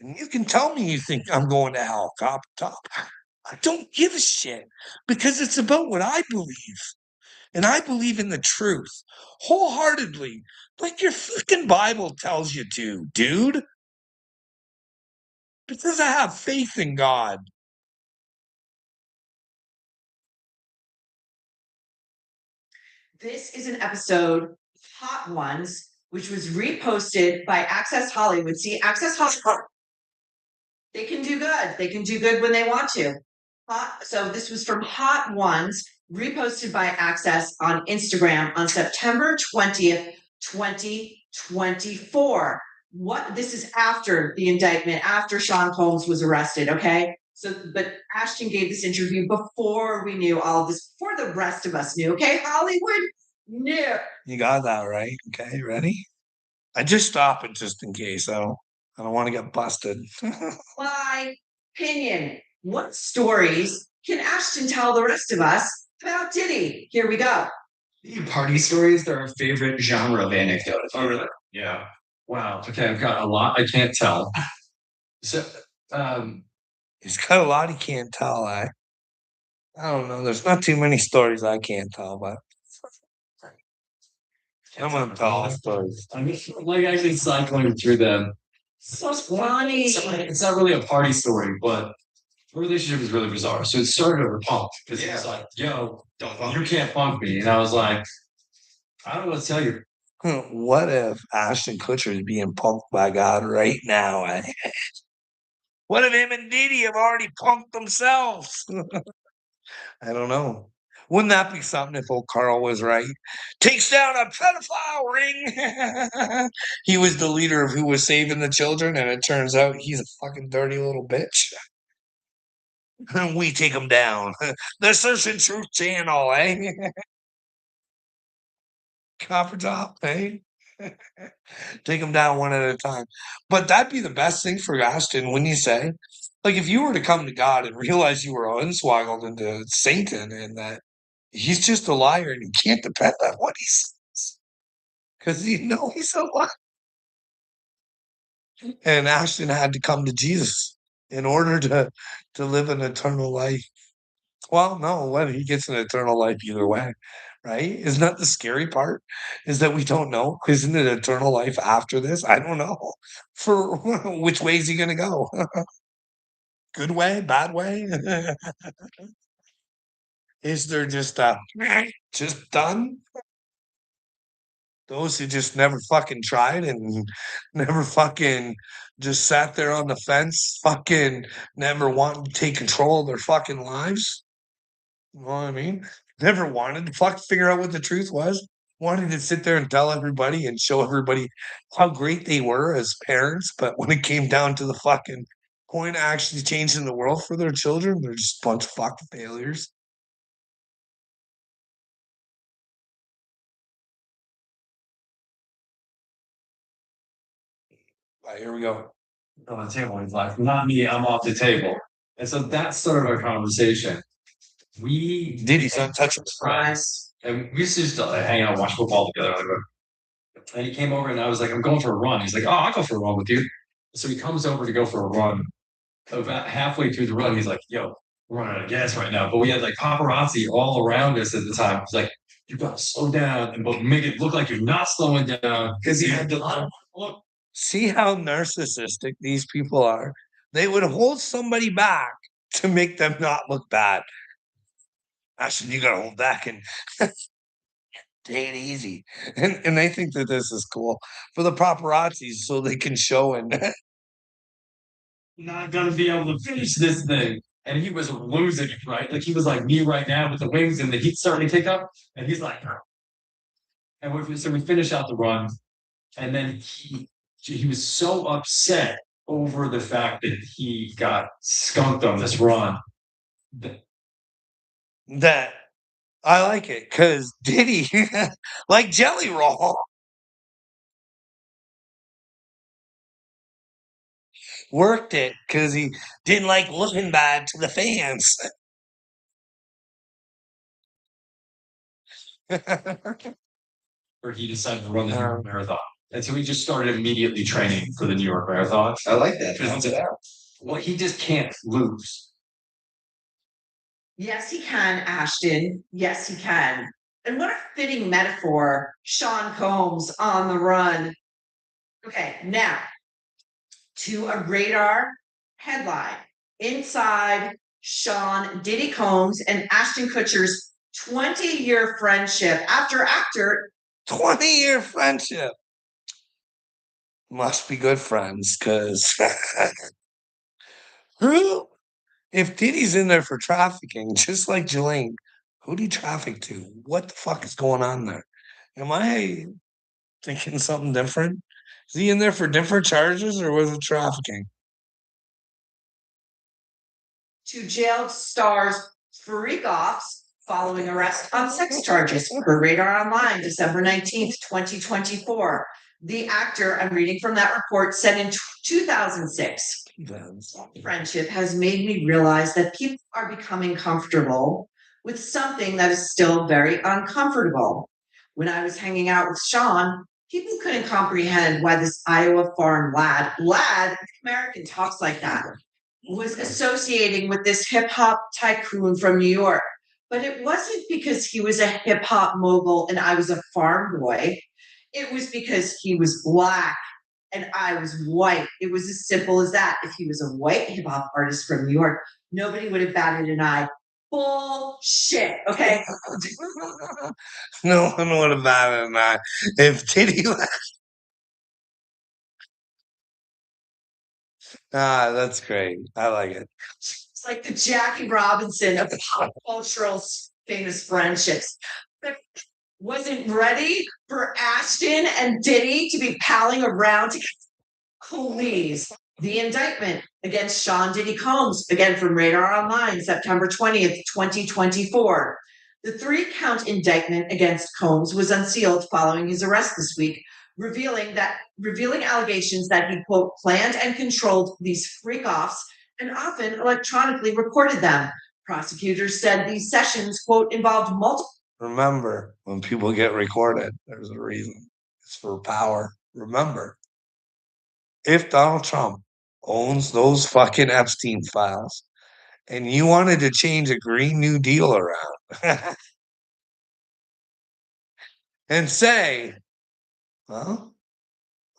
And you can tell me you think I'm going to hell, cop top. I don't give a shit because it's about what I believe. And I believe in the truth wholeheartedly, like your fucking Bible tells you to, dude. Because I have faith in God. This is an episode, Hot Ones, which was reposted by Access Hollywood. See, Access Hollywood, they can do good. They can do good when they want to. So this was from Hot Ones, reposted by Access on Instagram on September 20th, 2024. What this is after the indictment, after Sean Combs was arrested, okay? So, but Ashton gave this interview before we knew all of this, before the rest of us knew, okay? Hollywood knew. You got that right. Okay, ready? I just stop it just in case. I don't want to get busted. My opinion. What stories can Ashton tell the rest of us about Diddy? Here we go. Party stories, they're our favorite genre of anecdote. Oh, really? Yeah. Wow. Okay, I've got a lot I can't tell. So, He's got a lot he can't tell. I don't know. There's not too many stories I can't tell, but I'm gonna tell all stories. I'm like actually cycling through them. So funny. It's not really a party story, but the relationship is really bizarre. So it started over punk because he was like, "Yo, you can't punk me," and I was like, "I don't know what to tell you." What if Ashton Kutcher is being punked by God right now? What if him and Diddy have already punked themselves? I don't know. Wouldn't that be something if old Carl was right? Takes down a pedophile ring. He was the leader of who was saving the children, and it turns out he's a fucking dirty little bitch. We take him down. The Search and Truth channel, eh? Copper top, eh? Take them down one at a time. But that'd be the best thing for Ashton, wouldn't you say? Like if you were to come to God and realize you were unswaggled into Satan and that he's just a liar and you can't depend on what he says. Because you know he's a liar. And Ashton had to come to Jesus in order to live an eternal life. Well, no, whether he gets an eternal life either way, right? Isn't that the scary part? Is that we don't know? Isn't it eternal life after this? I don't know. For which way is he going to go? Good way, bad way? Is there just done? those who just never fucking tried and never fucking just sat there on the fence, fucking never wanted to take control of their fucking lives. You know what I mean? Never wanted to fuck figure out what the truth was. Wanted to sit there and tell everybody and show everybody how great they were as parents. But when it came down to the fucking point of actually changing the world for their children, they're just a bunch of fucking failures. All right, here we go. On the table. He's like, not me, I'm off the table. And so that's sort of our conversation. We Diddy's untouchable. friends, and we used to just hang out and watch football together. And he came over and I was like, I'm going for a run. He's like, oh, I'll go for a run with you. So he comes over to go for a run. About halfway through the run, he's like, yo, we're running out of gas right now. But we had like paparazzi all around us at the time. He's like, you gotta slow down and but make it look like you're not slowing down. Because he had to look. See how narcissistic these people are? They would hold somebody back to make them not look bad. Actually, you gotta hold back and take it easy. And they think that this is cool for the paparazzis so they can show and Not gonna be able to finish this thing. And he was losing it, right? Like he was like me right now with the wings and the heat starting to kick up. And he's like, and so we finish out the run. And then he was so upset over the fact that he got skunked on this run. that I like it because Diddy, like Jelly Roll, worked it because he didn't like looking bad to the fans. Where he decided to run the New York Marathon. And so he just started immediately training for the New York Marathon. I like that. Well, he just can't lose. Yes, he can, Ashton. Yes, he can. And what a fitting metaphor, Sean Combs on the run. Okay, now to a radar headline. Inside Sean Diddy Combs and Ashton Kutcher's 20-year friendship after actor 20-year friendship. Must be good friends because who, if Diddy's in there for trafficking, just like Jelaine, who do you traffic to? What the fuck is going on there? Am I thinking something different? Is he in there for different charges or was it trafficking? to jailed stars freak offs following arrest on sex charges per Radar Online, December 19th, 2024. The actor, I'm reading from that report, said in 2006, friendship has made me realize that people are becoming comfortable with something that is still very uncomfortable. When I was hanging out with Sean, people couldn't comprehend why this Iowa farm lad, American talks like that, was associating with this hip hop tycoon from New York. But it wasn't because he was a hip hop mogul and I was a farm boy. It was because he was black and I was white. It was as simple as that. If he was a white hip hop artist from New York, nobody would have batted an eye. Bullshit. Okay. No one would have batted an eye if Diddy left. That's great. I like it. It's like the Jackie Robinson of pop cultural famous friendships. But wasn't ready for Ashton and Diddy to be palling around. Please. The indictment against Sean Diddy Combs, again from Radar Online, September 20th, 2024. The 3-count indictment against Combs was unsealed following his arrest this week, revealing allegations that he, quote, planned and controlled these freak-offs and often electronically recorded them. Prosecutors said these sessions, quote, involved multiple. Remember, when people get recorded, there's a reason. It's for power. Remember, if Donald Trump owns those fucking Epstein files and you wanted to change a Green New Deal around and say, well,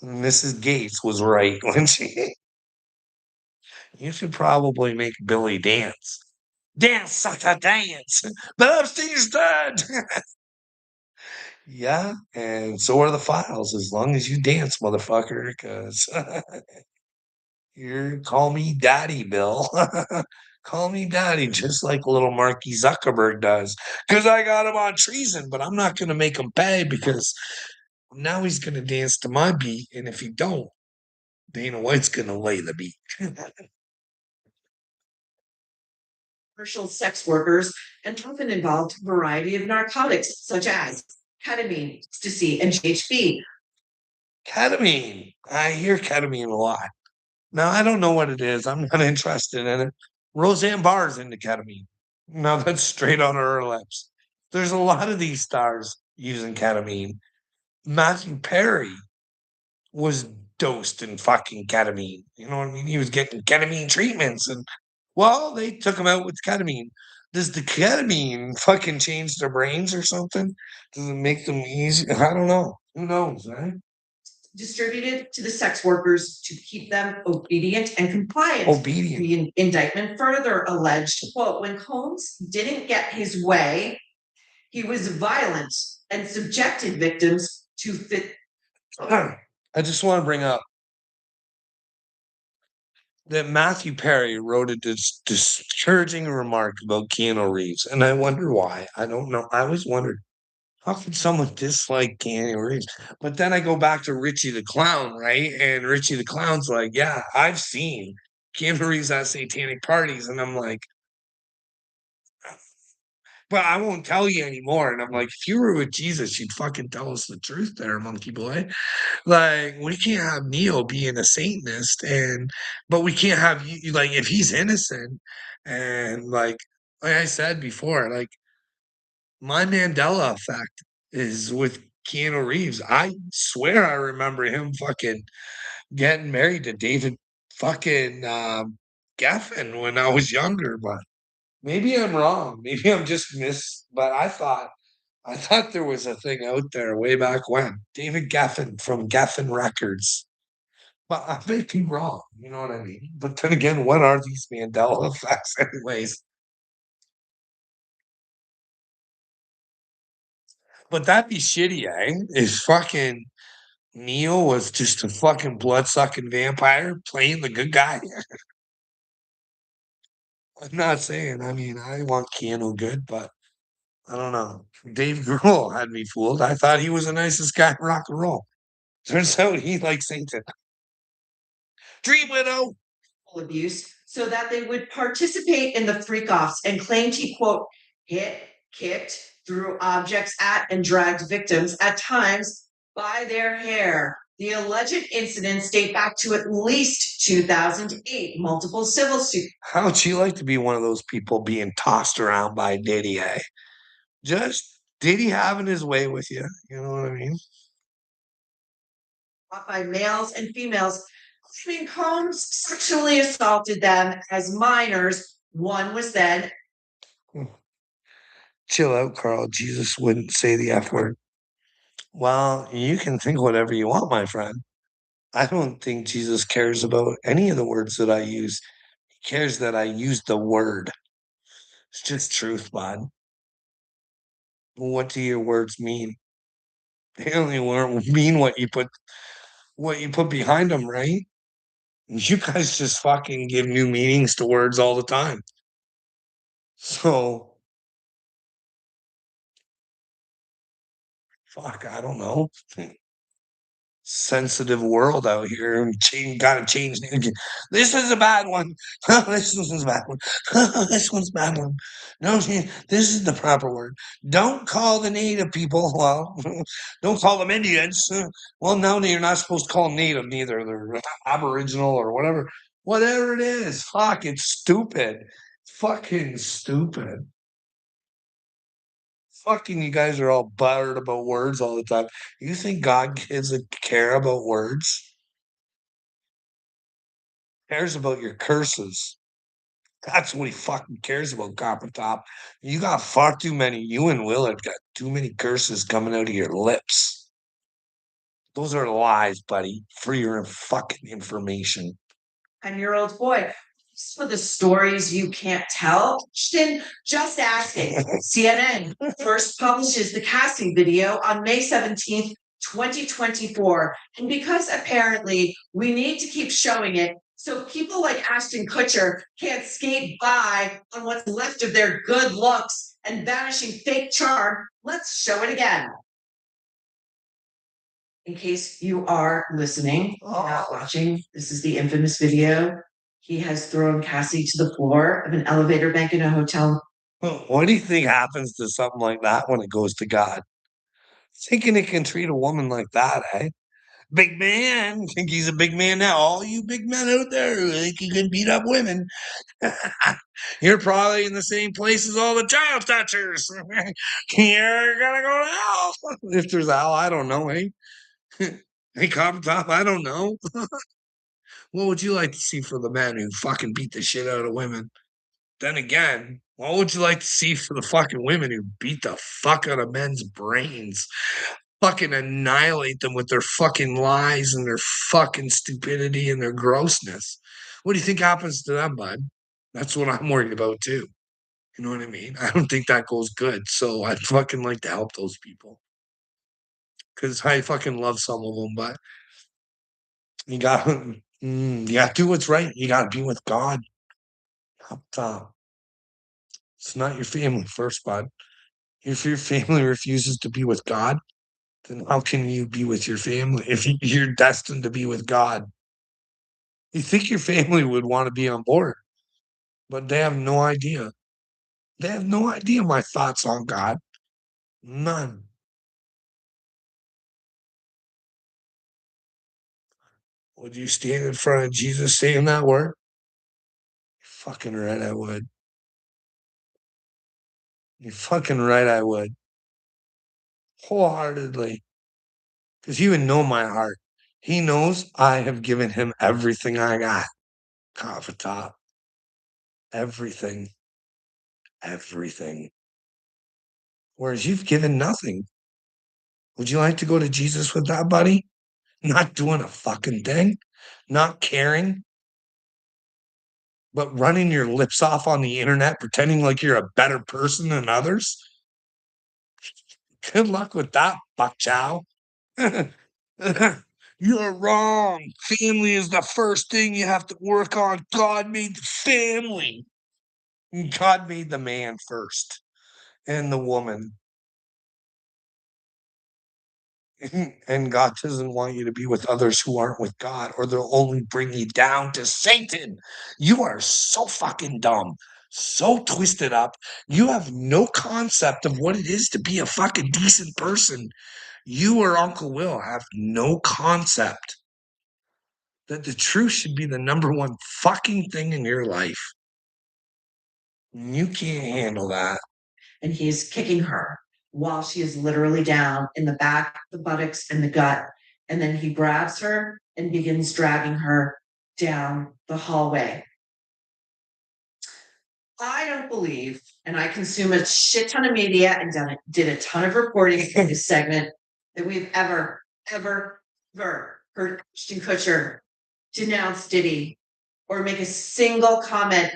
Mrs. Gates was right when you should probably make Billy dance. Dance, sucker, dance. The Epstein's dead. Yeah, and so are the files, as long as you dance, motherfucker, because you're call me daddy, Bill. Call me daddy, just like little Marky Zuckerberg does. Because I got him on treason, but I'm not gonna make him pay because now he's gonna dance to my beat, and if he don't, Dana White's gonna lay the beat. Commercial sex workers and often involved a variety of narcotics such as ketamine, ecstasy, and GHB. Ketamine. I hear ketamine a lot. Now I don't know what it is. I'm not interested in it. Roseanne Barr's into ketamine. Now that's straight on her lips. There's a lot of these stars using ketamine. Matthew Perry was dosed in fucking ketamine. You know what I mean? He was getting ketamine treatments, and well, they took him out with ketamine. Does the ketamine fucking change their brains or something? Does it make them easy? I don't know. Who knows, right? Distributed to the sex workers to keep them obedient and compliant. Obedient. The indictment further alleged, quote, when Combs didn't get his way, he was violent and subjected victims to fit. I just want to bring up that Matthew Perry wrote a discouraging remark about Keanu Reeves, and I wonder why. I don't know. I always wondered how could someone dislike Keanu Reeves? But then I go back to Richie the Clown, right? And Richie the Clown's like, yeah, I've seen Keanu Reeves at satanic parties, and I'm like, but I won't tell you anymore. And I'm like, if you were with Jesus, you'd fucking tell us the truth there, monkey boy. Like, we can't have Neo being a Satanist, and but we can't have you like if he's innocent, and like I said before, like my Mandela effect is with Keanu Reeves. I swear I remember him fucking getting married to David fucking Geffen when I was younger, but maybe I'm wrong. Maybe I'm just but I thought there was a thing out there way back when. David Geffen from Geffen Records. But I may be wrong, you know what I mean? But then again, what are these Mandela effects anyways? But that'd be shitty, eh? If fucking Neo was just a fucking blood-sucking vampire playing the good guy. I'm not saying, I mean, I want Keanu good, but I don't know. Dave Grohl had me fooled. I thought he was the nicest guy in rock and roll. Turns out he likes Satan. Dream Widow. Abuse so that they would participate in the freak offs and claimed he, quote, hit, kicked, threw objects at, and dragged victims at times by their hair. The alleged incidents date back to at least 2008, multiple civil suits. How would you like to be one of those people being tossed around by Diddy, eh? Just Diddy having his way with you. You know what I mean? By males and females, claiming Combs sexually assaulted them as minors. One was then Chill out, Carl. Jesus wouldn't say the F word. Well, you can think whatever you want, my friend. I don't think Jesus cares about any of the words that I use. He cares that I use the word. It's just truth, bud. What do your words mean? They only mean what you put behind them, right? You guys just fucking give new meanings to words all the time. So fuck, I don't know. Sensitive world out here and gotta change. This is a bad one. This one's a bad one. This one's a bad one. No, this is the proper word. Don't call the native people. Well, don't call them Indians. Well, no, you're not supposed to call them native neither. They're Aboriginal or whatever. Whatever it is. Fuck, it's stupid. Fucking stupid. Fucking you guys are all buttered about words all the time. You think God gives a care about words? Cares about your curses. That's what he fucking cares about, Copper Top. You got far too many. You and Willard got too many curses coming out of your lips. Those are lies, buddy, for your fucking information. 10-year-old boy For the stories you can't tell, Ashton, just asking. CNN first publishes the casting video on May 17th, 2024. And because apparently we need to keep showing it so people like Ashton Kutcher can't skate by on what's left of their good looks and vanishing fake charm, let's show it again. In case you are listening, not watching, this is the infamous video. He has thrown Cassie to the floor of an elevator bank in a hotel. What do you think happens to something like that when it goes to God? Thinking it can treat a woman like that, eh? Big man, think he's a big man now. All you big men out there who think you can beat up women, you're probably in the same place as all the child touchers. You're gonna go to hell. If there's hell, I don't know, eh? Hey, Cop Top, I don't know. What would you like to see for the men who fucking beat the shit out of women? Then again, what would you like to see for the fucking women who beat the fuck out of men's brains? Fucking annihilate them with their fucking lies and their fucking stupidity and their grossness. What do you think happens to them, bud? That's what I'm worried about too. You know what I mean? I don't think that goes good. So I'd fucking like to help those people. Cause I fucking love some of them, but you gotta do what's right. You gotta be with God up top. It's not your family first, bud. If your family refuses to be with God, then how can you be with your family if you're destined to be with God? You think your family would want to be on board, but they have no idea. They have no idea my thoughts on God. None. Would you stand in front of Jesus saying that word? You're fucking right, I would. You're fucking right, I would. Wholeheartedly. Because he would know my heart. He knows I have given him everything I got. Coffee top. Everything. Everything. Whereas you've given nothing. Would you like to go to Jesus with that, buddy? Not doing a fucking thing, not caring, but running your lips off on the internet, pretending like you're a better person than others? Good luck with that, buck chow. You're wrong. Family is the first thing you have to work on. God made the family. God made the man first and the woman. And God doesn't want you to be with others who aren't with God, or they'll only bring you down to Satan. You are so fucking dumb, so twisted up. You have no concept of what it is to be a fucking decent person. You or Uncle Will have no concept that the truth should be the number one fucking thing in your life. You can't handle that. And he's kicking her while she is literally down in the back, the buttocks, and the gut. And then he grabs her and begins dragging her down the hallway. I don't believe, and I consume a shit ton of media and did a ton of reporting for this segment, that we've ever heard Ashton Kutcher denounce Diddy or make a single comment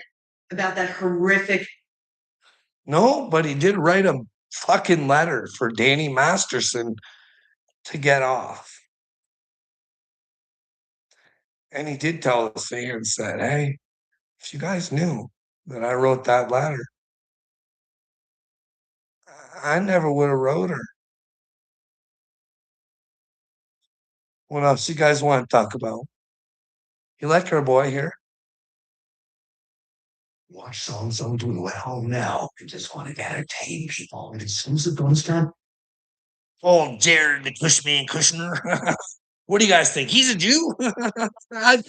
about that horrific. No, but he did write a fucking letter for Danny Masterson to get off. And he did tell his fans that, hey, if you guys knew that I wrote that letter, I never would have wrote her. What else you guys want to talk about? You like her boy here? Watch songs I'm doing at home now. You just want to entertain people. And as soon as the gun's done. Oh, Jared the Cushman Kushner. What do you guys think? He's a Jew? I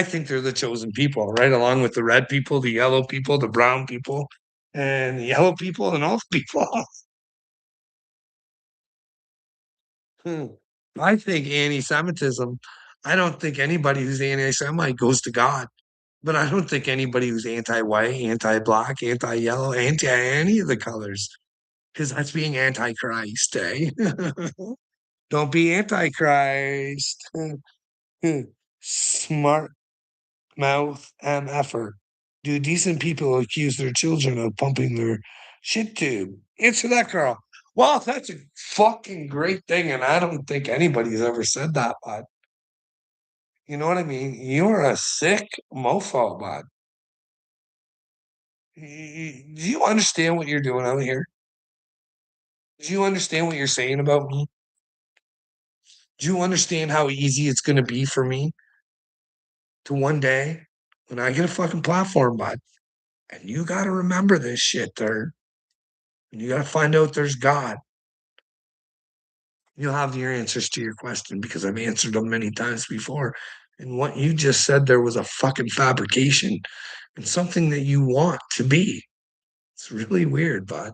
think they're the chosen people, right? Along with the red people, the yellow people, the brown people, and the yellow people, and all the people. I think anti-Semitism. I don't think anybody who's anti-Semite goes to God. But I don't think anybody who's anti-white, anti-black, anti-yellow, anti any of the colors, because that's being anti-Christ, eh? Don't be anti-Christ. Smart. mouth effort. Do decent people accuse their children of pumping their shit tube? Answer that, girl. Well, that's a fucking great thing, and I don't think anybody's ever said that, bud. You know what I mean? You're a sick mofo, bud. Do you understand what you're doing out here? Do you understand what you're saying about me? Do you understand how easy it's going to be for me to one day when I get a fucking platform, bud? And you got to remember this shit, third. And you got to find out there's God. You'll have your answers to your question because I've answered them many times before. And what you just said there was a fucking fabrication and something that you want to be. It's really weird, bud.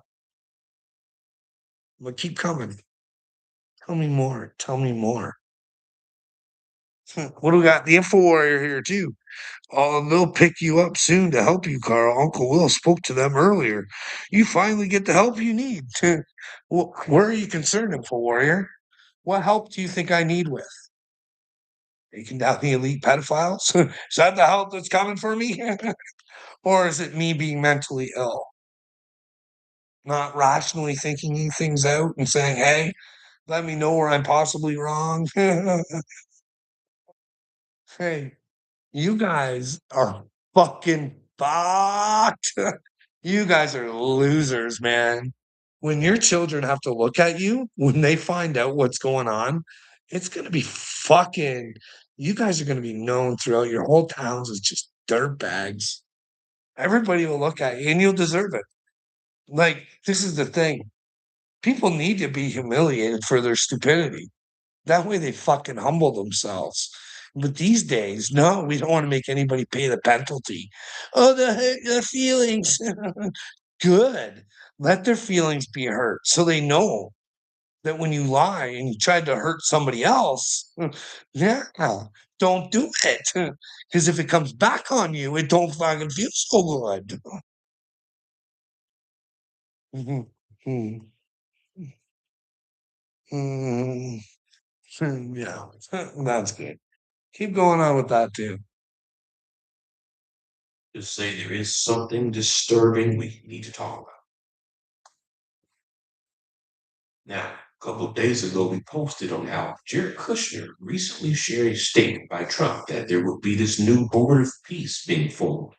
But keep coming. Tell me more. Tell me more. What do we got? The Info Warrior here, too. They'll pick you up soon to help you, Carl. Uncle Will spoke to them earlier. You finally get the help you need. Well, where are you concerned, Info Warrior? What help do you think I need with? Taking down the elite pedophiles? Is that the help that's coming for me? Or is it me being mentally ill? Not rationally thinking things out and saying, hey, let me know where I'm possibly wrong. Hey, you guys are fucking fucked. You guys are losers, man. When your children have to look at you, when they find out what's going on, it's gonna be fucking you guys are gonna be known throughout your whole towns as just dirt bags. Everybody will look at you and you'll deserve it. Like, this is the thing. People need to be humiliated for their stupidity. That way they fucking humble themselves. But these days, no, we don't want to make anybody pay the penalty. Oh, the feelings. Good. Let their feelings be hurt so they know that when you lie and you tried to hurt somebody else, yeah, don't do it. Because if it comes back on you, it don't fucking feel so good. Mhm. Mhm. Mm. Yeah, that's good. Keep going on with that too. Just say there is something disturbing we need to talk about. Now, a couple of days ago, we posted on how Jared Kushner recently shared a statement by Trump that there would be this new board of peace being formed.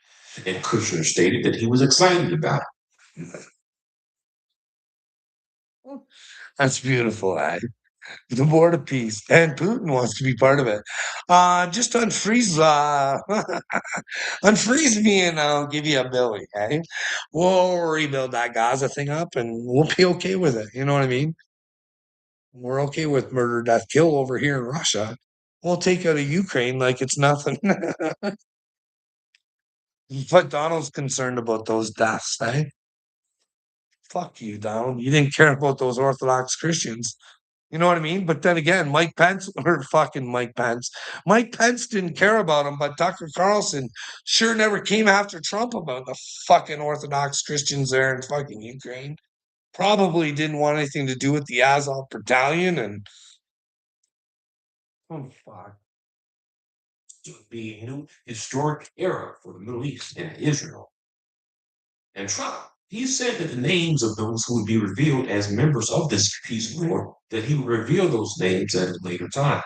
And Kushner stated that he was excited about it. That's beautiful, eh? The board of peace, and Putin wants to be part of it. Just unfreeze, unfreeze me, and I'll give you a billy. Okay, we'll rebuild that Gaza thing up, and we'll be okay with it. You know what I mean? We're okay with murder, death, kill over here in Russia. We'll take out of Ukraine like it's nothing. But Donald's concerned about those deaths, eh? Fuck you, Donald. You didn't care about those Orthodox Christians. You know what I mean? But then again, Mike Pence or fucking Mike Pence. Mike Pence didn't care about him, but Tucker Carlson sure never came after Trump about the fucking Orthodox Christians there in fucking Ukraine. Probably didn't want anything to do with the Azov battalion and oh fuck. It would be a new historic era for the Middle East and Israel. And Trump, he said that the names of those who would be revealed as members of this peace board, that he would reveal those names at a later time.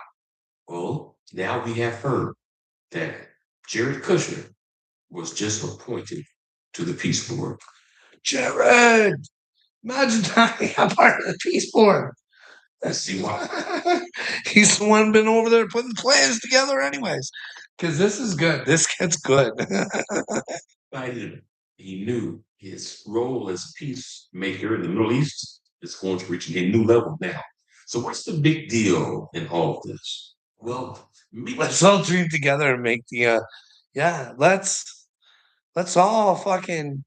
Well, now we have heard that Jared Kushner was just appointed to the peace board. Jared, imagine being a part of the peace board. Let's see why. He's the one been over there putting plans together, anyways. Because this is good. This gets good. Biden, he knew his role as a peacemaker in the Middle East is going to reach a new level now. So what's the big deal in all of this? Well, Let's all dream together and make the yeah, let's all fucking